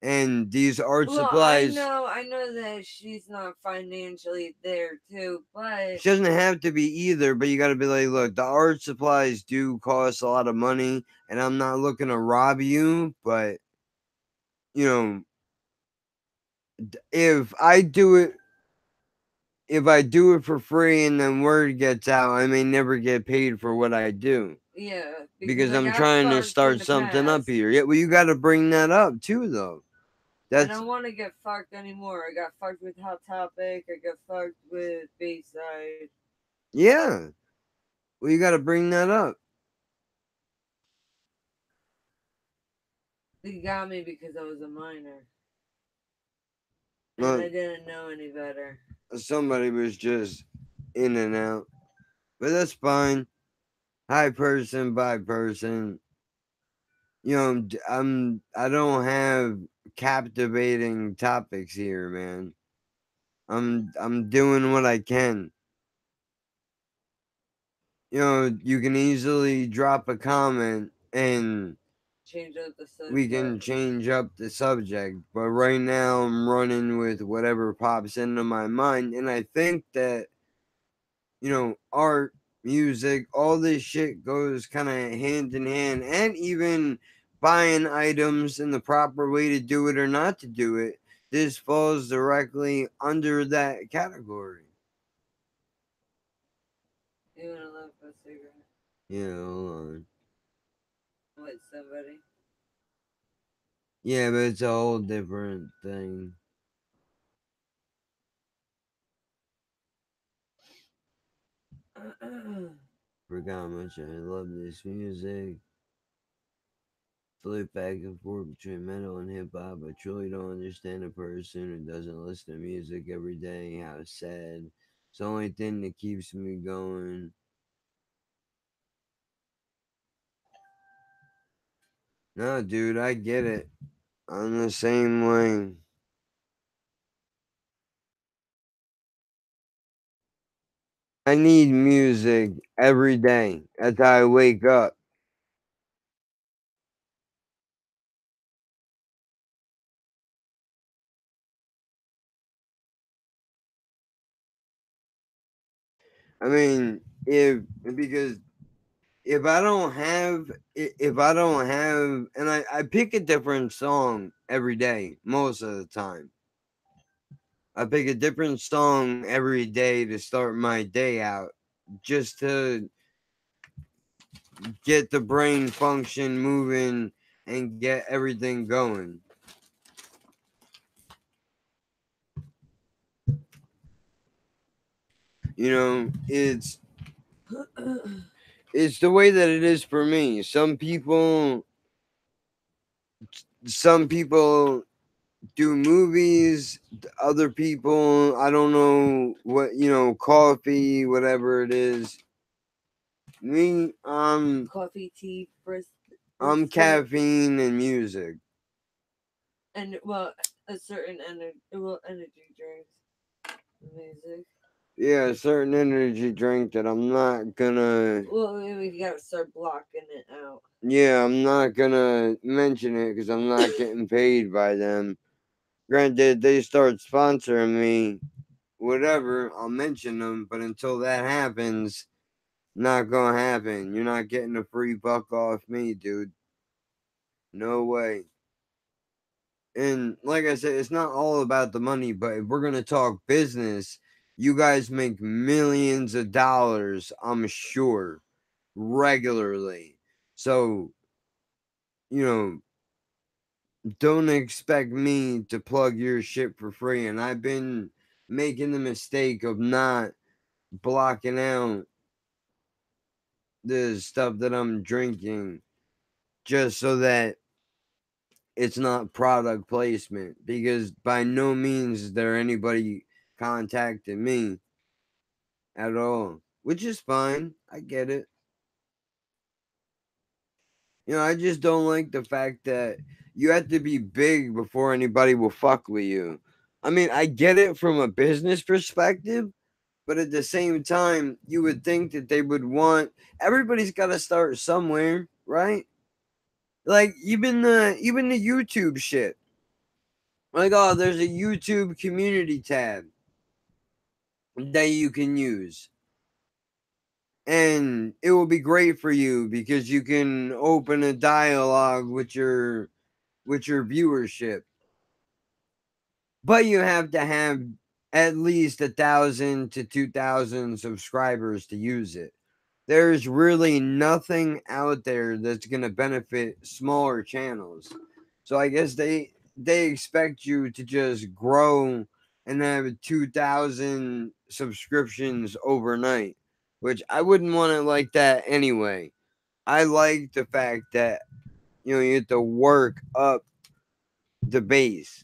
and these art "Well, I supplies. know, I know that she's not financially there too, but She doesn't have to be either, but you got to be like, look, the art supplies do cost a lot of money, and I'm not looking to rob you, but you know, if I do it if I do it for free and then word gets out, I may never get paid for what I do yeah, because because I I'm got trying to fucked in start the something up past. here. Yeah, well, you got to bring that up too, though. I That's don't want to get fucked anymore. I got fucked with Hot Topic. I got fucked with Bayside. yeah. Well, you got to bring that up. They got me because I was a minor and Well, I didn't know any better. somebody was just in and out, but that's fine. High person by person. I don't have captivating topics here, man. I'm doing what I can. You can easily drop a comment and Change up the we can subject. change up the subject. But right now, I'm running with whatever pops into my mind. And I think that, art, music, all this shit goes kind of hand in hand. And even buying items and the proper way to do it or not to do it, this falls directly under that category. You wanna look for a cigarette Yeah, hold on. with somebody? Yeah, but it's a whole different thing. Forgot how much I love this music. Flip back and forth between metal and hip hop. I truly don't understand a person who doesn't listen to music every day. How sad. It's the only thing that keeps me going. No, dude, I get it. I'm the same way. I need music every day as I wake up. I mean, if because if I don't have, and I pick a different song every day most of the time. I pick a different song every day to start my day out, just to get the brain function moving and get everything going. You know, it's the way that it is for me. Some people do movies, other people, I don't know what, coffee, whatever it is. Me, Coffee, tea, first, I'm caffeine and music. and well, a certain energy drinks, music. Yeah, a certain energy drink that I'm not gonna. Well, we gotta start blocking it out. Yeah, I'm not gonna mention it because I'm not getting paid by them. Granted, they start sponsoring me, whatever, I'll mention them, but until that happens, not gonna happen. You're not getting a free buck off me, dude. No way. And like I said, it's not all about the money, but if we're gonna talk business, you guys make millions of dollars, I'm sure, regularly. So, you know, don't expect me to plug your shit for free. And I've been making the mistake of not blocking out the stuff that I'm drinking just so that it's not product placement, because by no means is there anybody contacting me at all, which is fine. I get it. I just don't like the fact that you have to be big before anybody will fuck with you. I mean, I get it from a business perspective, but at the same time, you would think that they would want everybody's got to start somewhere, right? Like even the YouTube shit. Like, oh, there's a YouTube community tab that you can use. And it will be great for you because you can open a dialogue with your viewership. But you have to have at least 1,000 to 2,000 subscribers to use it. There's really nothing out there that's going to benefit smaller channels. So I guess they expect you to just grow and have 2,000 subscriptions overnight, which I wouldn't want it like that anyway. I like the fact that you have to work up the base,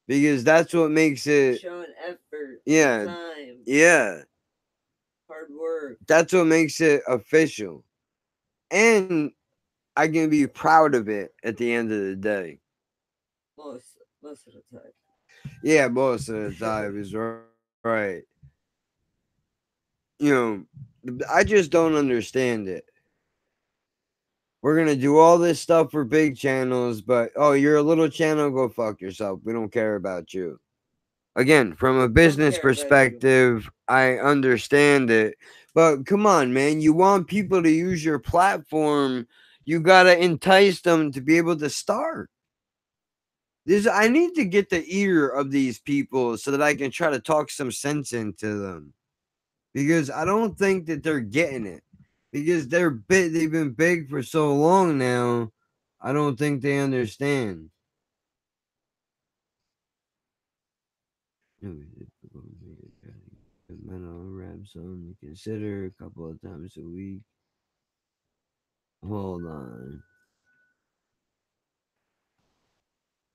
because that's what makes it. Showing effort, Yeah, time, yeah, hard work. that's what makes it official, and I can be proud of it at the end of the day. Most of the time. Yeah, most of the time is right. I just don't understand it. We're gonna do all this stuff for big channels, but oh, you're a little channel, go fuck yourself. We don't care about you. Again, from a business perspective, I understand it. But come on, man, you want people to use your platform, you gotta entice them to be able to start. I need to get the ear of these people so that I can try to talk some sense into them. Because I don't think that they're getting it. Because they've been big for so long now. I don't think they understand. Metal rap song to consider a couple of times a week. Hold on.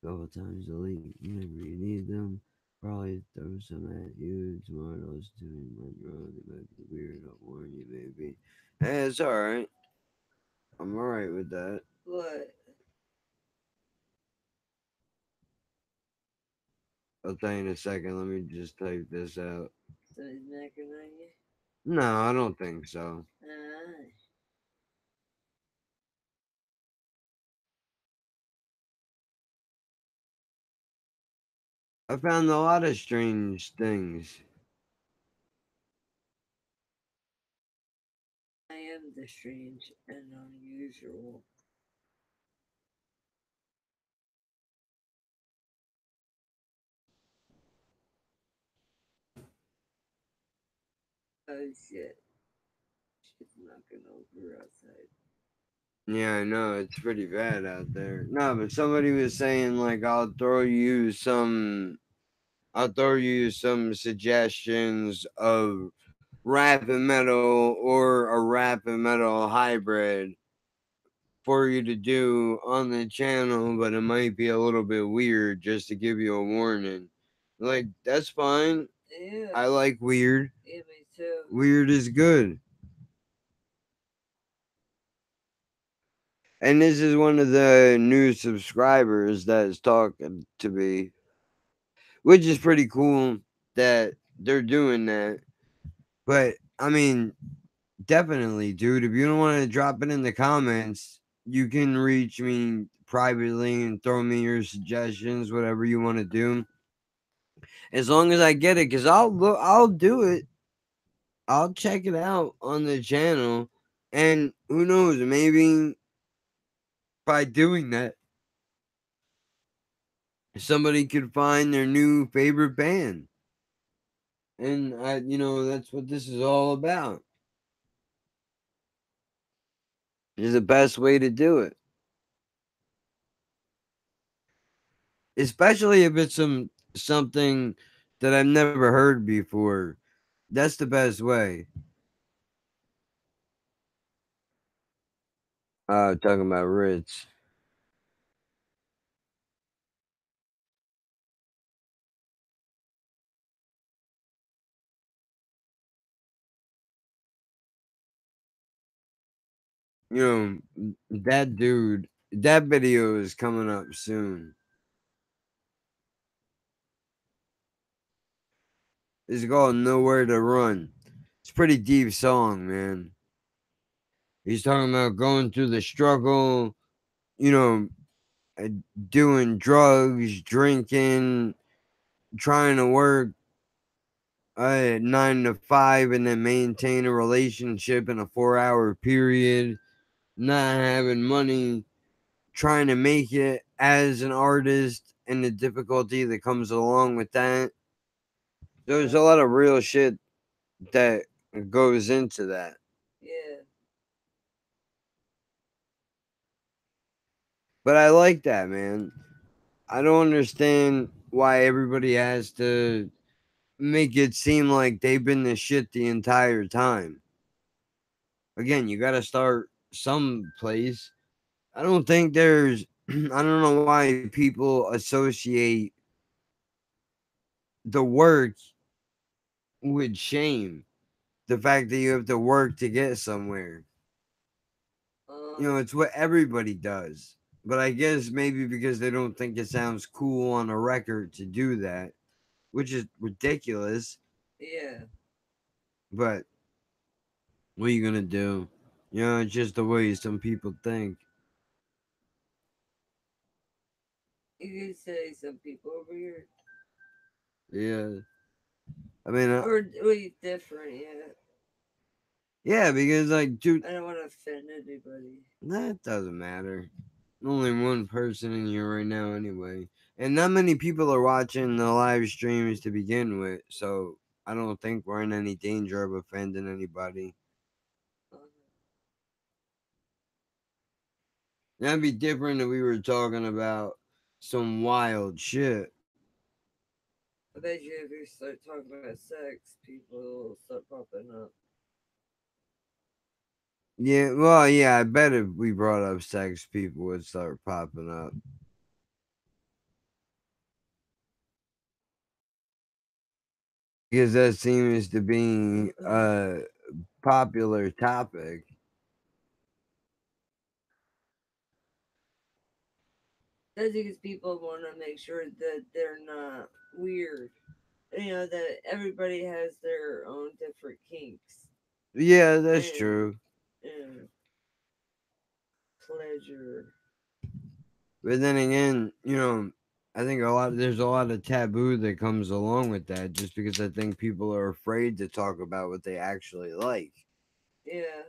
A couple times a week whenever you need them. Probably throw some at you. Tomorrow's doing one wrong. It might be weird. I'll warn you, maybe. Hey, it's alright. I'm alright with that. What? I'll tell you in a second. Let me just type this out. Somebody's knocking on you? No, I don't think so. Ah. I found a lot of strange things. I am the strange and unusual. Oh shit. Shit's knocking over outside. Yeah, I know it's pretty bad out there. No, but somebody was saying like I'll throw you some suggestions of rap and metal or a rap and metal hybrid for you to do on the channel, but it might be a little bit weird just to give you a warning. Like, that's fine. Yeah. I like weird. Yeah, me too. Weird is good. And this is one of the new subscribers that is talking to me, which is pretty cool that they're doing that. But I mean, definitely, dude, if you don't want to drop it in the comments, you can reach me privately and throw me your suggestions, whatever you want to do. As long as I get it, because I'll do it. I'll check it out on the channel. And who knows, maybe by doing that, somebody could find their new favorite band. And that's what this is all about. Is the best way to do it. Especially if it's something that I've never heard before. That's the best way. Talking about Ritz. That dude, that video is coming up soon. It's called Nowhere to Run. It's a pretty deep song, man. He's talking about going through the struggle, you know, uh, doing drugs, drinking, trying to work 9 to 5 and then maintain a relationship in a 4 hour period, not having money, trying to make it as an artist and the difficulty that comes along with that. There's a lot of real shit that goes into that. Yeah. But I like that, man. I don't understand why everybody has to make it seem like they've been the shit the entire time. Again, you got to start someplace. I don't think there's, I don't know why people associate the work with shame. The fact that you have to work to get somewhere. It's what everybody does. But I guess maybe because they don't think it sounds cool on a record to do that, which is ridiculous. Yeah. But what are you gonna do? It's just the way some people think. You could say some people over here. Yeah. I mean, Or we different, yeah. yeah, because like, dude, I don't want to offend anybody. that doesn't matter. Only one person in here right now, anyway, and not many people are watching the live streams to begin with. So I don't think we're in any danger of offending anybody. Uh, That'd be different if we were talking about some wild shit. I bet you if you start talking about sex, people will start popping up. Yeah, well, yeah, I bet if we brought up sex, people would start popping up. Because that seems to be a popular topic. That's because people want to make sure that they're not weird. You know, that everybody has their own different kinks Yeah, that's and, true. and pleasure. But then again, I think there's a lot of taboo that comes along with that just because I think people are afraid to talk about what they actually like, Yeah,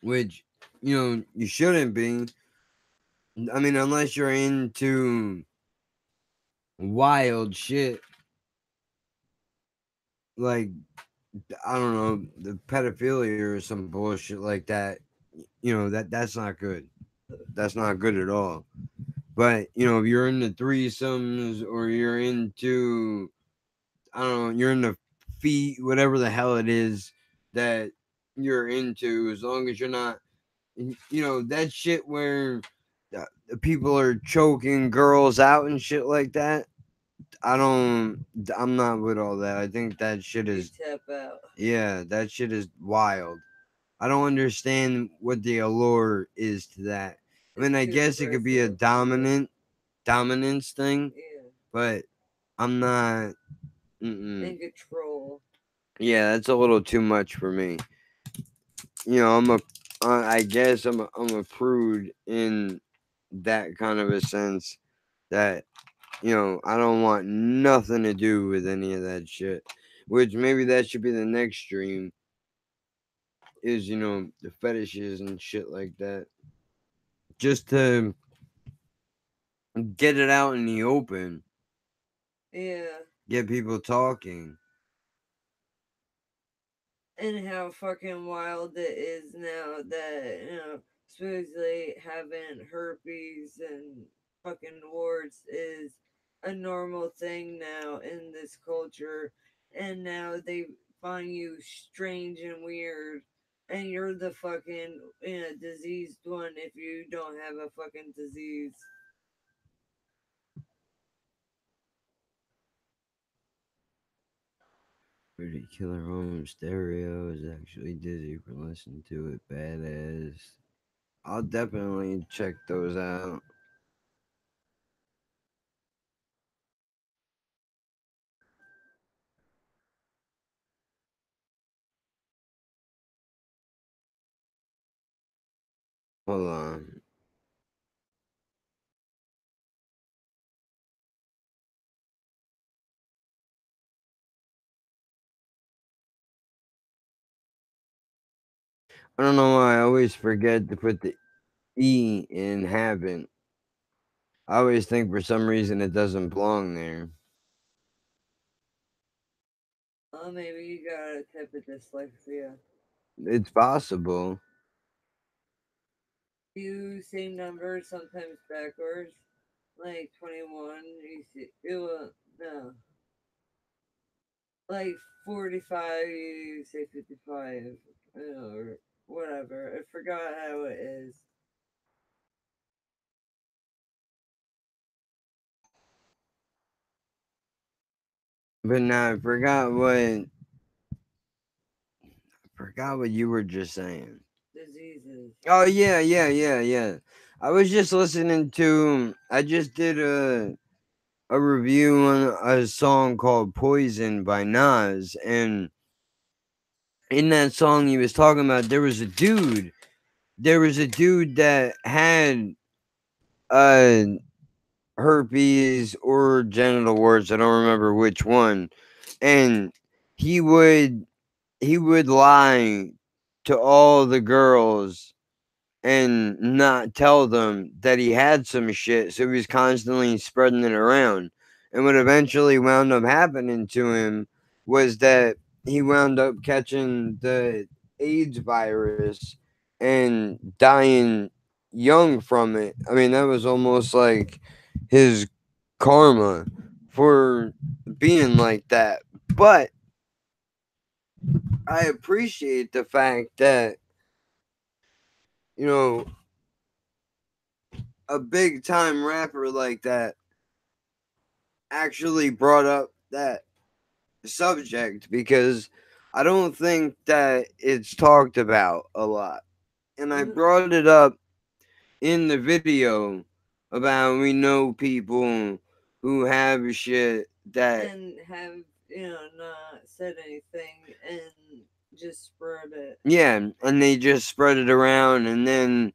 which you shouldn't be. I mean, unless you're into wild shit like I don't know, the pedophilia or some bullshit like that, that's not good. That's not good at all. But if you're into threesomes or you're into I don't know, you're into feet, whatever the hell it is that you're into, as long as you're not, that shit where the people are choking girls out and shit like that. I'm not with all that. I think that shit you is, tap out. yeah, that shit is wild. I don't understand what the allure is to that. I It's mean, I too guess it could be a aggressive. Yeah, dominance thing, yeah. but I'm not. Mm-mm. And control. Yeah, that's a little too much for me. I guess I'm a prude in that kind of a sense that I don't want nothing to do with any of that shit. Which maybe that should be the next stream is the fetishes and shit like that, just to get it out in the open, Yeah. get people talking. And how fucking wild it is now that, supposedly having herpes and fucking warts is a normal thing now in this culture. And now they find you strange and weird. And you're the fucking diseased one if you don't have a fucking disease. Pretty Killer Home Stereo is actually dizzy for listening to it. Badass. I'll definitely check those out. Hold on. I don't know why I always forget to put the E in haven't. I always think for some reason it doesn't belong there. Oh, maybe you got a type of dyslexia. It's possible. You say numbers sometimes backwards, like 21. You see, it will no, like 45. You say 55, or whatever. I forgot how it is. But now I forgot what you were just saying. Diseases. Oh yeah, yeah, yeah, yeah. I was just listening to. I just did a review on a song called "Poison" by Nas, and in that song he was talking about there was a dude. There was a dude that had uh herpes or genital warts. I don't remember which one, and he would he would lie to all the girls and not tell them that he had some shit. So he was constantly spreading it around. And what eventually wound up happening to him was that he wound up catching the AIDS virus and dying young from it. I mean, that was almost like his karma for being like that. But I appreciate the fact that, you know, a big time rapper like that actually brought up that subject, because I don't think that it's talked about a lot. And I brought it up in the video about we know people who have shit that, and have, not said anything and just spread it. yeah, and they just spread it around, and then,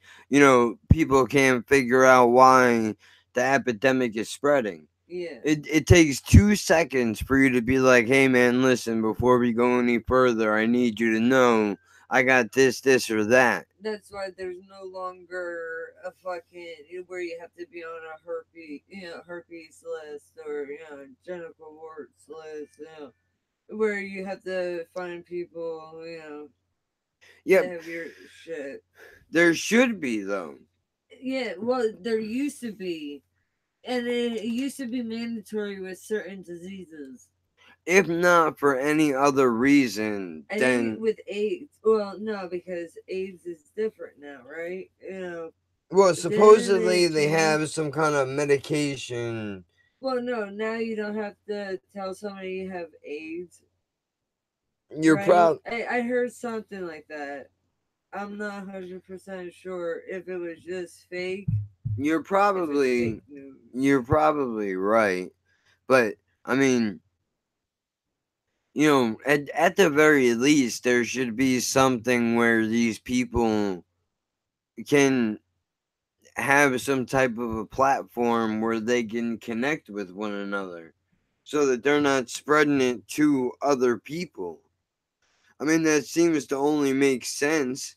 people can't figure out why the epidemic is spreading. Yeah. It takes 2 seconds for you to be like, hey man, listen, before we go any further, I need you to know I got this, or that. That's why there's no longer a fucking where you have to be on a herpes list, or genital warts list, where you have to find people, that Yep, have your shit. there should be though. Yeah, well, there used to be, and it used to be mandatory with certain diseases. If not for any other reason, I think then, with AIDS, well, no, because AIDS is different now, right? well, Didn't supposedly it they have change? some kind of medication. Well, no, now you don't have to tell somebody you have AIDS, You're right? proud. I heard something like that. I'm not 100% sure if it was just fake, You're if it's fake probably news. you're probably right, but I mean, at the very least, there should be something where these people can have some type of a platform where they can connect with one another, so that they're not spreading it to other people. I mean, that seems to only make sense,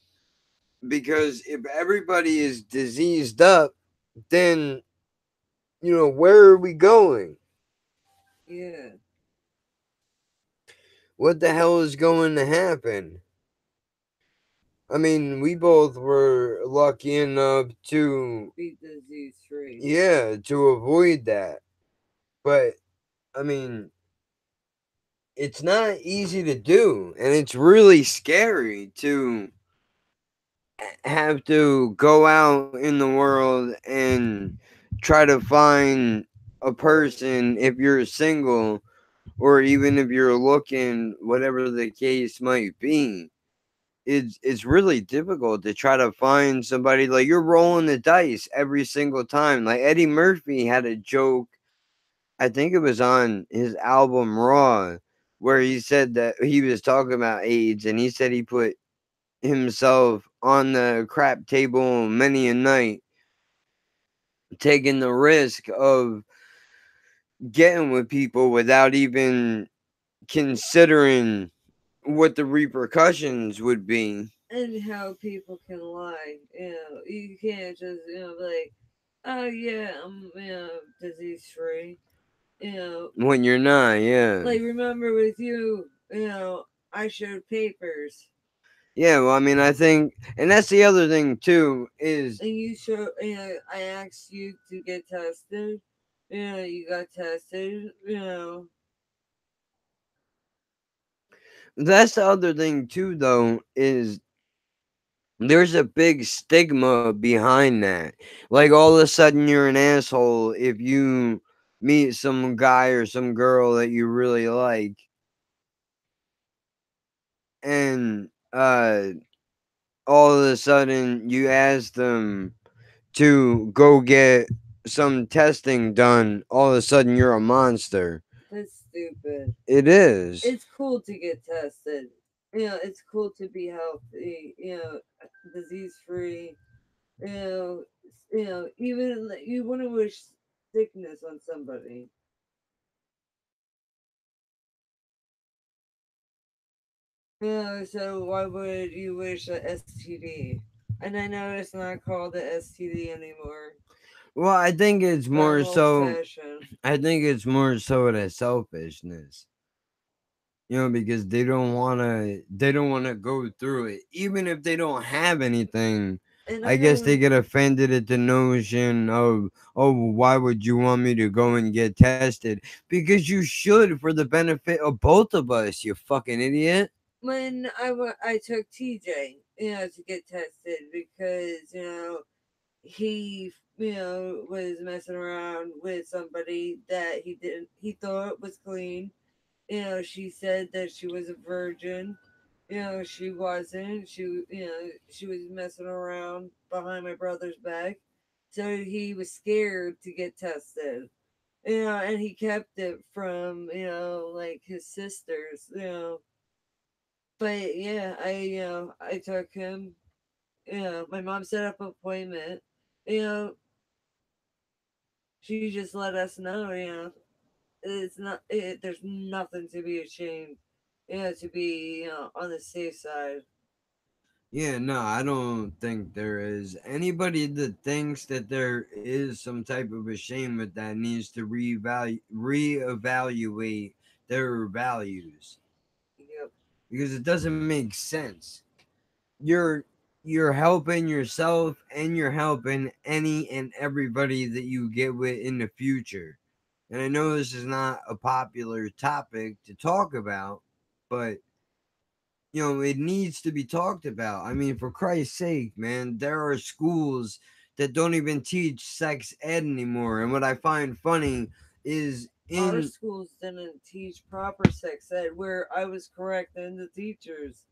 because if everybody is diseased up, then, where are we going? Yeah. What the hell is going to happen? I mean, we both were lucky enough to, Be disease free. yeah, to avoid that. But, I mean, it's not easy to do, and it's really scary to have to go out in the world and try to find a person if you're single, or even if you're looking, whatever the case might be. It's really difficult to try to find somebody. Like, you're rolling the dice every single time. Like, Eddie Murphy had a joke, I think it was on his album Raw, where he said that he was talking about AIDS, and he said he put himself on the crap table many a night, taking the risk of getting with people without even considering what the repercussions would be. And how people can lie. You can't just, be like, oh, yeah, I'm, disease free. When you're not, yeah. Like, remember with you, I showed papers. Yeah, well, I mean, I think, and that's the other thing too, is And I asked you to get tested. You got tested. that's the other thing too, though, is there's a big stigma behind that. Like, all of a sudden, you're an asshole if you meet some guy or some girl that you really like, and all of a sudden you ask them to go get some testing done. All of a sudden, you're a monster. That's stupid. It is. It's cool to get tested. It's cool to be healthy. Disease free. Even you wouldn't wish sickness on somebody. So why would you wish a STD? And I know it's not called a STD anymore. Well, I think it's more Gotten old so. fashioned. I think it's more so the selfishness. Because they don't want to. They don't want to go through it, even if they don't have anything. And I I guess they don't. get offended at the notion of, oh, why would you want me to go and get tested? Because you should, for the benefit of both of us, you fucking idiot. When I took TJ, to get tested because he was messing around with somebody that he thought was clean. She said that she was a virgin. She wasn't. She was messing around behind my brother's back. So he was scared to get tested. And he kept it from, like his sisters. But yeah, I took him. My mom set up an appointment. You know, she just let us know, it's not, there's nothing to be ashamed, to be, on the safe side. Yeah, no, I don't think there is. Anybody that thinks that there is some type of a shame with that needs to reevaluate their values, Yep. because it doesn't make sense. You're you're helping yourself, and you're helping any and everybody that you get with in the future. And I know this is not a popular topic to talk about, but it needs to be talked about. I mean, for Christ's sake, man, there are schools that don't even teach sex ed anymore. And what I find funny is Our in, schools didn't teach proper sex ed, where I was correcting the teachers.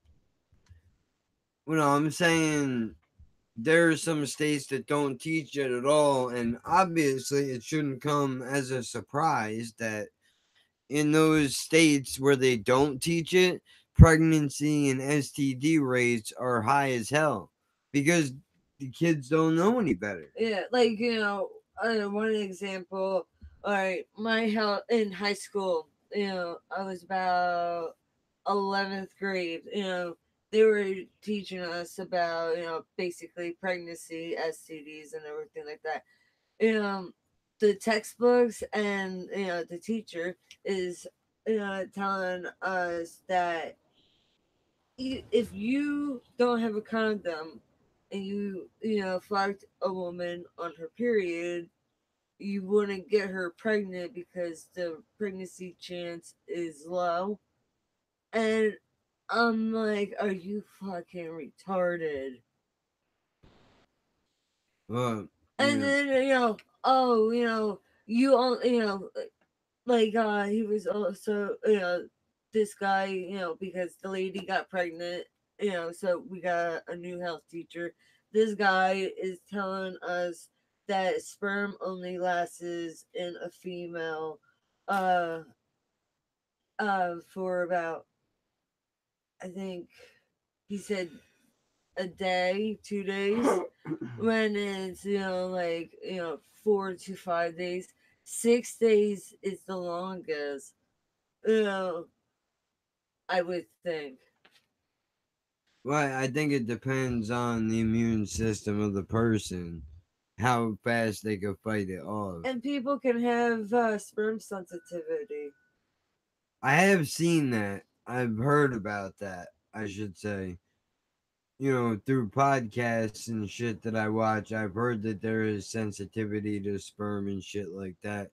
I'm saying there are some states that don't teach it at all. And obviously, it shouldn't come as a surprise that in those states where they don't teach it, pregnancy and STD rates are high as hell because the kids don't know any better. Yeah, like, one example. All right, my health in high school. I was about 11th grade. They were teaching us about, basically pregnancy, STDs, and everything like that. The textbooks and the teacher is telling us that if you don't have a condom and you fucked a woman on her period, you wouldn't get her pregnant because the pregnancy chance is low. And I'm like, are you fucking retarded? Well, And then, oh, you all, like, he was also, this guy, because the lady got pregnant, so we got a new health teacher. This guy is telling us that sperm only lasts in a female, uh for about, I think he said, a day, 2 days, when it's, like, 4 to 5 days. 6 days is the longest, you know I would think. well, I think it depends on the immune system of the person, how fast they can fight it off. And people can have sperm sensitivity. I have seen that. I've heard about that, I should say. Through podcasts and shit that I watch, I've heard that there is sensitivity to sperm and shit like that.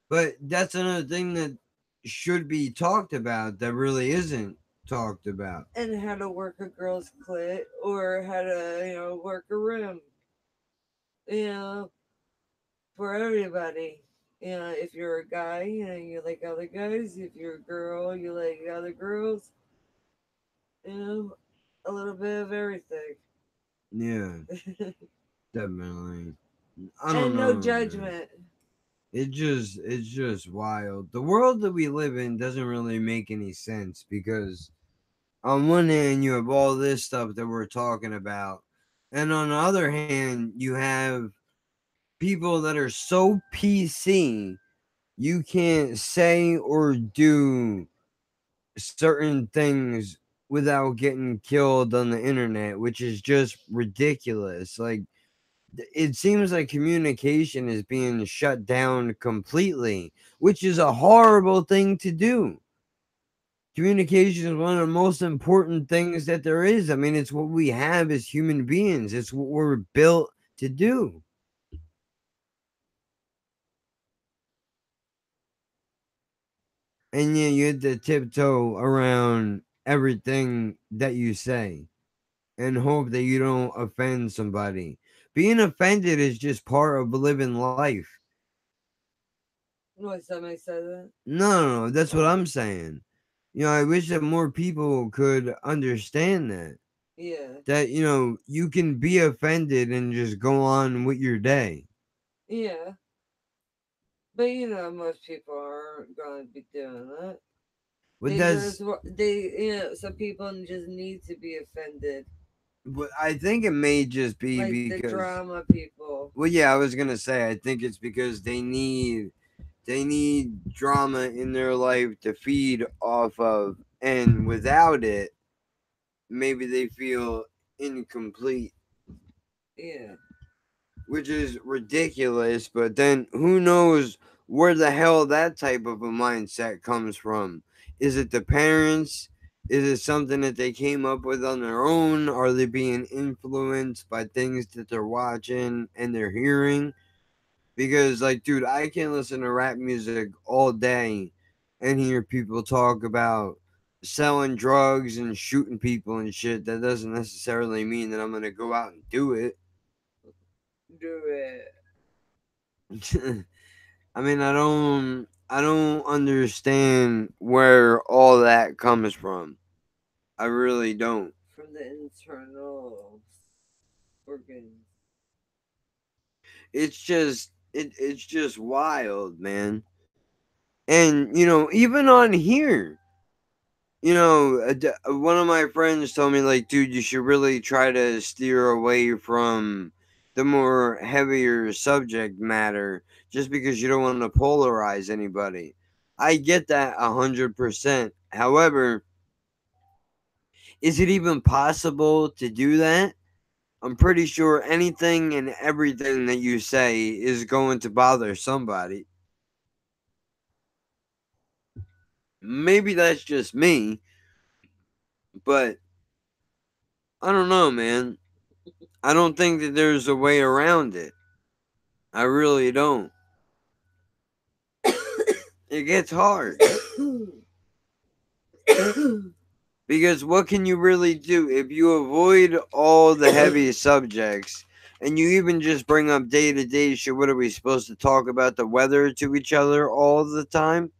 But that's another thing that should be talked about that really isn't talked about. And how to work a girl's clit, or how to, work a rim, you know, for everybody. If you're a guy, you like other guys. If you're a girl, you like other girls. You know, a little bit of everything. Yeah, definitely. I don't And no know, man. judgment. It's just wild. The world that we live in doesn't really make any sense because on one hand you have all this stuff that we're talking about, and on the other hand you have people that are so PC you can't say or do certain things without getting killed on the internet, which is just ridiculous. Like, it seems like communication is being shut down completely, which is a horrible thing to do. Communication is one of the most important things that there is. I mean, it's what we have as human beings. It's what we're built to do. And yeah, you have to tiptoe around everything that you say and hope that you don't offend somebody. Being offended is just part of living life. What, somebody said that? No, that's what I'm saying. I wish that more people could understand that. Yeah. That, you can be offended and just go on with your day. Yeah. But most people aren't going to be doing that. But They that's, just some people just need to be offended, but I think it may just be like the because, drama people. well, yeah, I was gonna say, I think it's because they need drama in their life to feed off of, and without it, maybe they feel incomplete, Yeah. which is ridiculous. But then who knows where the hell that type of a mindset comes from? Is it the parents? Is it something that they came up with on their own? Are they being influenced by things that they're watching and they're hearing? Because, like, dude, I can listen to rap music all day and hear people talk about selling drugs and shooting people and shit. That doesn't necessarily mean that I'm gonna go out and do it. Do it. I mean, I don't understand where all that comes from. I really don't. From the internal organs. It's just wild, man. And even on here, one of my friends told me, like, dude, you should really try to steer away from the more heavier subject matter just because you don't want to polarize anybody. I get that 100%. However, is it even possible to do that? I'm pretty sure anything and everything that you say is going to bother somebody. Maybe that's just me, but I don't know, man. I don't think that there's a way around it. I really don't. It gets hard because what can you really do if you avoid all the heavy subjects and you even just bring up day to day shit? What are we supposed to talk about the weather to each other all the time?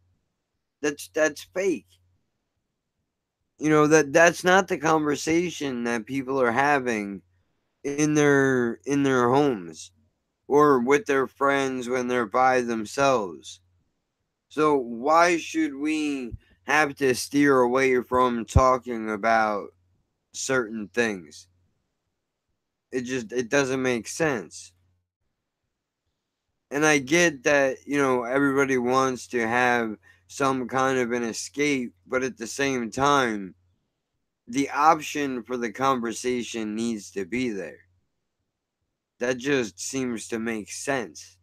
That's fake. That's not the conversation that people are having in their homes or with their friends when they're by themselves. So why should we have to steer away from talking about certain things? It doesn't make sense. And I get that, everybody wants to have some kind of an escape, but at the same time, the option for the conversation needs to be there. That just seems to make sense.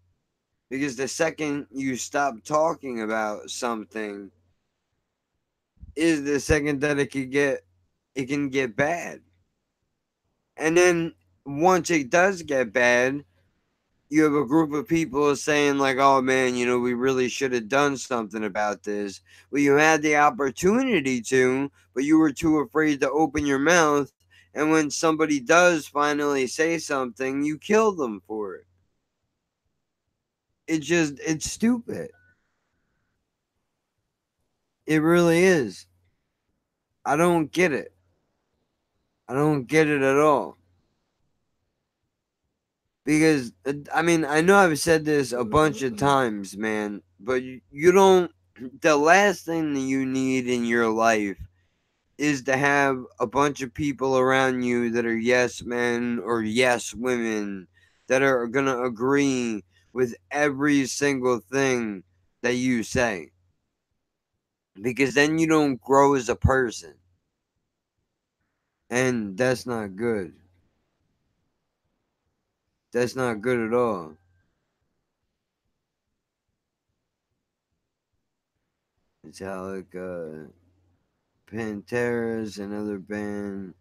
Because the second you stop talking about something is the second that it can get bad. And then once it does get bad, you have a group of people saying, like, oh man, we really should have done something about this. Well, you had the opportunity to, but you were too afraid to open your mouth. And when somebody does finally say something, you kill them for it. It's stupid. It really is. I don't get it. I don't get it at all. Because, I mean, I know I've said this a bunch of times, man, but you don't. The last thing that you need in your life is to have a bunch of people around you that are yes men or yes women that are going to agree with every single thing that you say. Because then you don't grow as a person. And that's not good. That's not good at all. Metallica. Pantera's another band.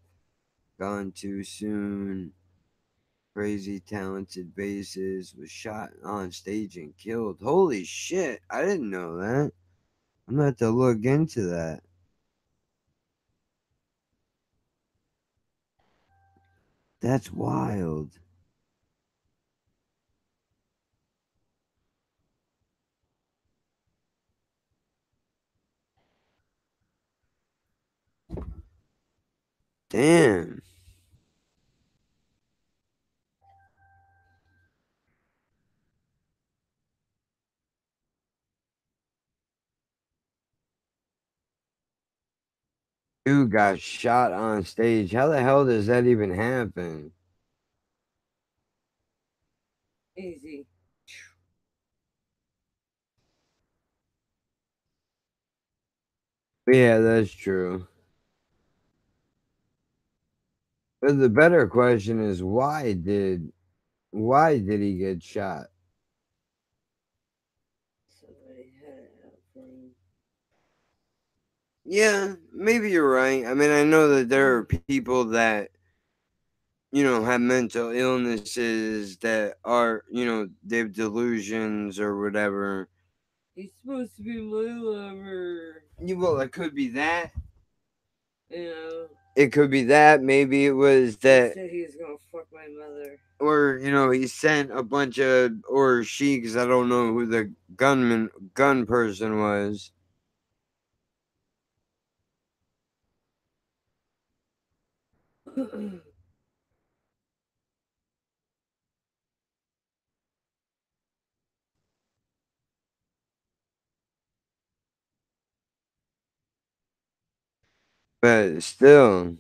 Gone too soon. Crazy talented bassist was shot on stage and killed. Holy shit! I didn't know that. I'm gonna have to look into that. That's wild. Damn. Dude got shot on stage. How the hell does that even happen? Easy. Yeah, that's true. But the better question is why did he get shot? Somebody had it out for him. Yeah, maybe you're right. I mean, I know that there are people that have mental illnesses that are, they have delusions or whatever. He's supposed to be my lover. Well, it could be that. You know, It could be that. Maybe it was he that, said he was gonna fuck my mother. or he sent a bunch of, or she, because I don't know who the gun person was. But still,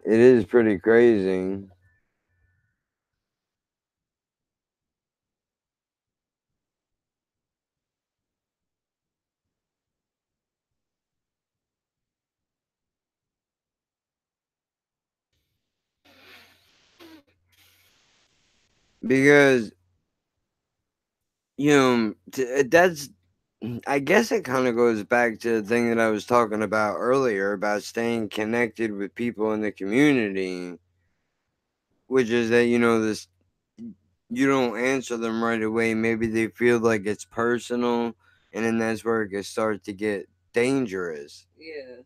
it is pretty crazy. Because, that's, I guess it kind of goes back to the thing that I was talking about earlier about staying connected with people in the community, which is that, this, you don't answer them right away. Maybe they feel like it's personal, and then that's where it can start to get dangerous. Yeah.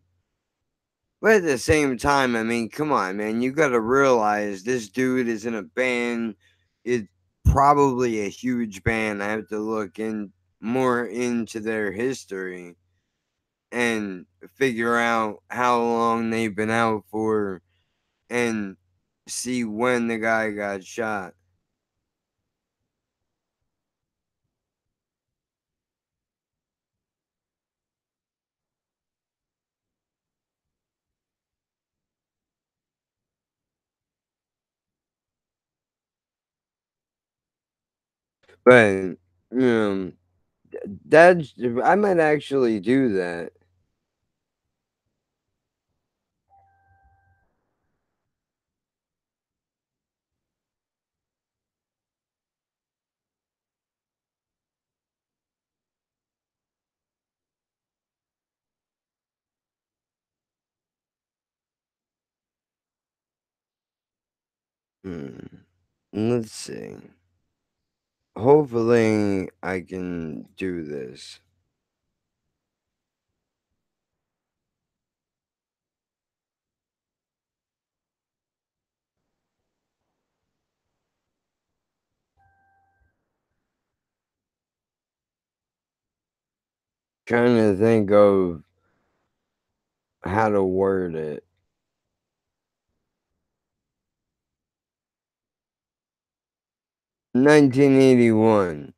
But at the same time, I mean, come on, man. You got to realize this dude is in a band. It's probably a huge band. I have to look in more into their history and figure out how long they've been out for and see when the guy got shot. But, um, that's, I might actually do that. Hmm. Let's see. Hopefully, I can do this. Trying to think of how to word it. 1981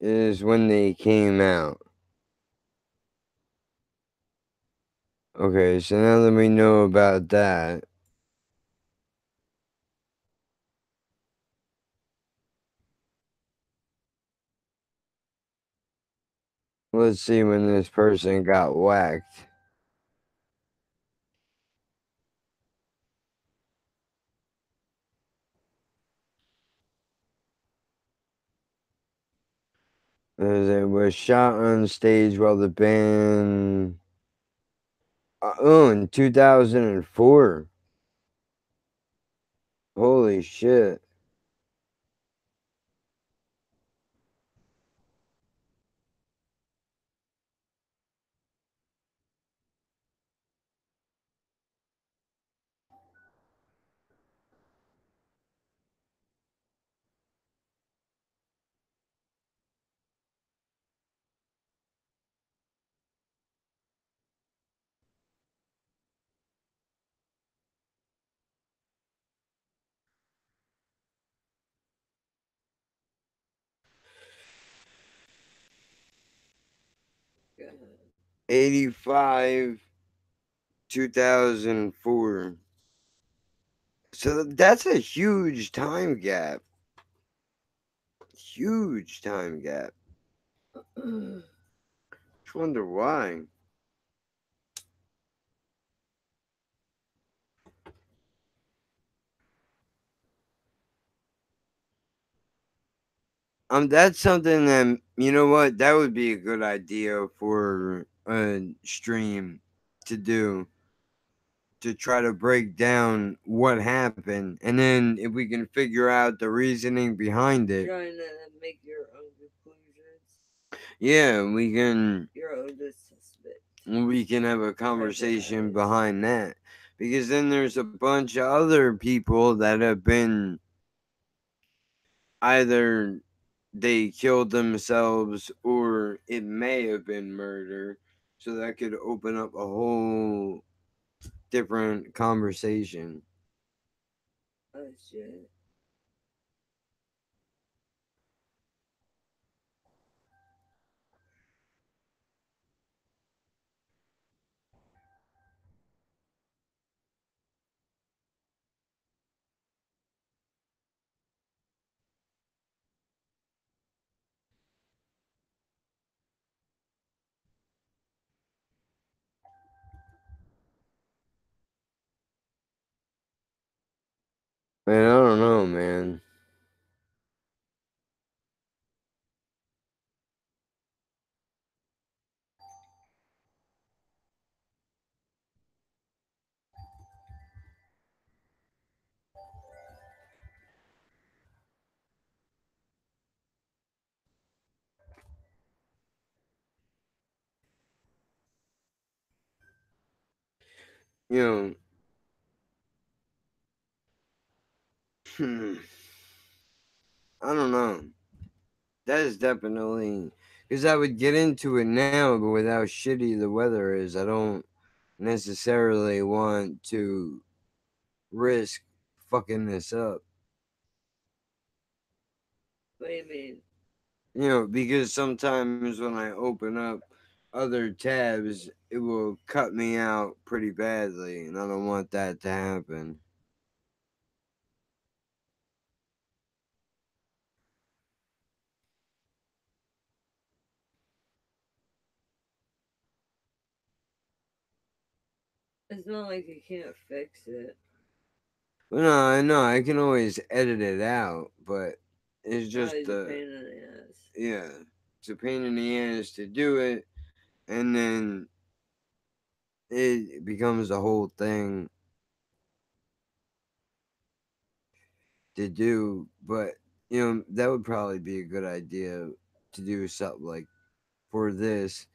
is when they came out. Okay, so now that we know about that, let's see when this person got whacked. As it was shot on stage while the band. In 2004. Holy shit. God. 85, 2004. So that's a huge time gap. Huge time gap. Just wonder why. That's something that, you know what, that would be a good idea for a stream to do, to try to break down what happened, and then if we can figure out the reasoning behind it, Trying to make your own conclusions, yeah, we can have a conversation Prejudice. behind that, because then there's a bunch of other people that have been either they killed themselves or it may have been murder, so that could open up a whole different conversation. Oh shit. Man, I don't know, man. You know, hmm, I don't know. That is definitely, because I would get into it now, but with how shitty the weather is, I don't necessarily want to risk fucking this up. What do you mean? Because sometimes when I open up other tabs, it will cut me out pretty badly, and I don't want that to happen. It's not like you can't fix it. Well, no, I know I can always edit it out, but it's Oh, just it's a pain in the ass. yeah, it's a pain in the ass to do it, and then it becomes a whole thing to do. But that would probably be a good idea to do something like for this,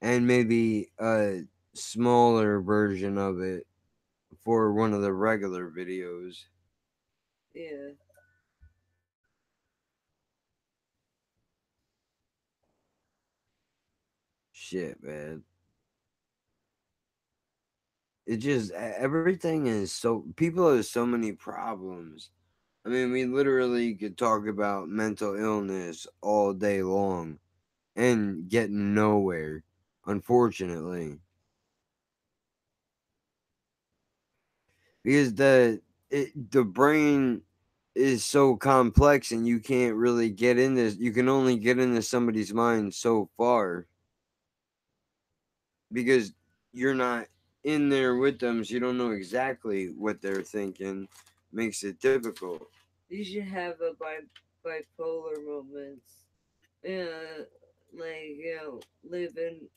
and maybe a smaller version of it for one of the regular videos. Yeah. Shit, man. It just everything is so, people have so many problems. I mean, we literally could talk about mental illness all day long and get nowhere, unfortunately, because the brain is so complex, and you can't really get in this. You can only get into somebody's mind so far, because you're not in there with them, so you don't know exactly what they're thinking. Makes it difficult. You should have a bipolar moments. Yeah. like living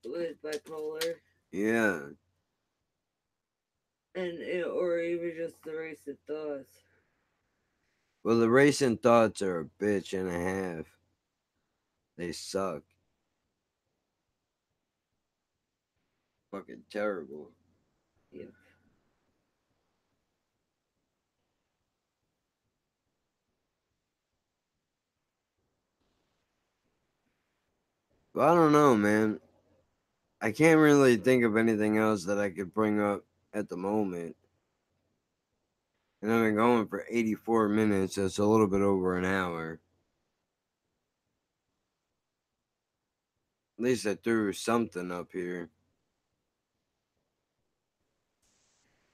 with bipolar, Yeah. and or even just the racing thoughts. Well, the racing thoughts are a bitch and a half. They suck. Fucking terrible. Yep. But I don't know, man. I can't really think of anything else that I could bring up at the moment. And I've been going for 84 minutes, so it's a little bit over an hour. At least I threw something up here.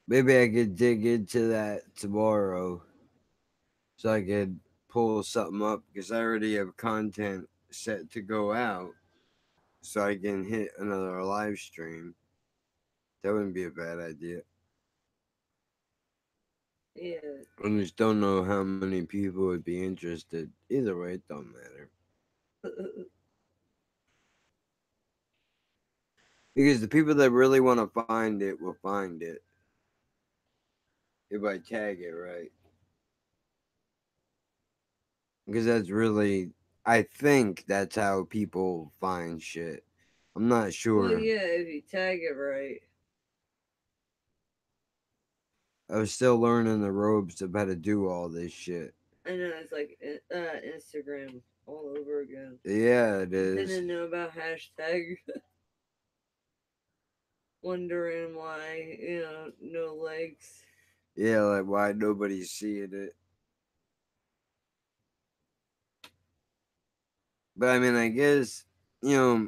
Maybe I could dig into that tomorrow so I could pull something up because I already have content set to go out so I can hit another live stream. That wouldn't be a bad idea. Yeah. I just don't know how many people would be interested. Either way, it don't matter. Because the people that really want to find it will find it. If I tag it right. Because that's really, I think that's how people find shit. I'm not Well, sure. yeah, if you tag it right. I was still learning the ropes of how to do all this shit. I know it's like Instagram all over again. Yeah, it is. Didn't know about hashtag. Wondering why no likes. Yeah, like why nobody's seeing it. But I mean, I guess, you know,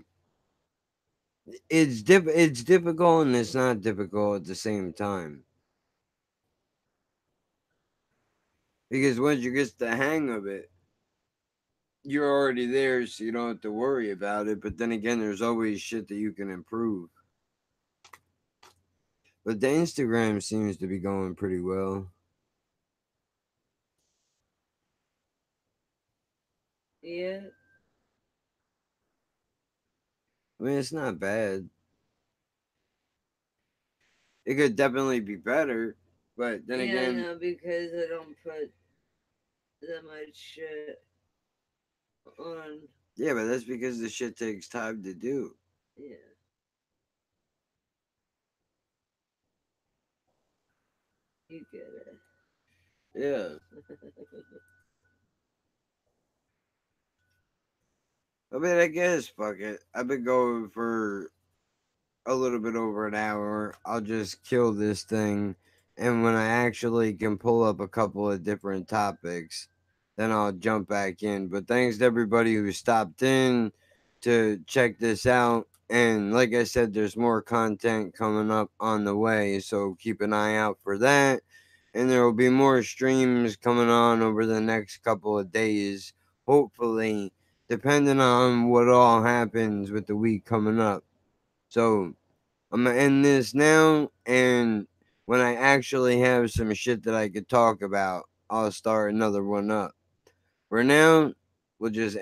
it's difficult and it's not difficult at the same time. Because once you get the hang of it, you're already there, so you don't have to worry about it. But then again, there's always shit that you can improve. But the Instagram seems to be going pretty well. Yeah, I mean, it's not bad. It could definitely be better. But then yeah, I again, know because I don't put that much shit on. yeah, but that's because the shit takes time to do. Yeah, you get Yeah. it. I mean, I guess, fuck it. I've been going for a little bit over an hour. I'll just kill this thing. And when I actually can pull up a couple of different topics, then I'll jump back in. But thanks to everybody who stopped in to check this out. And like I said, there's more content coming up on the way. So keep an eye out for that. And there will be more streams coming on over the next couple of days, hopefully, depending on what all happens with the week coming up. So I'm gonna end this now, and when I actually have some shit that I could talk about, I'll start another one up. For now, we'll just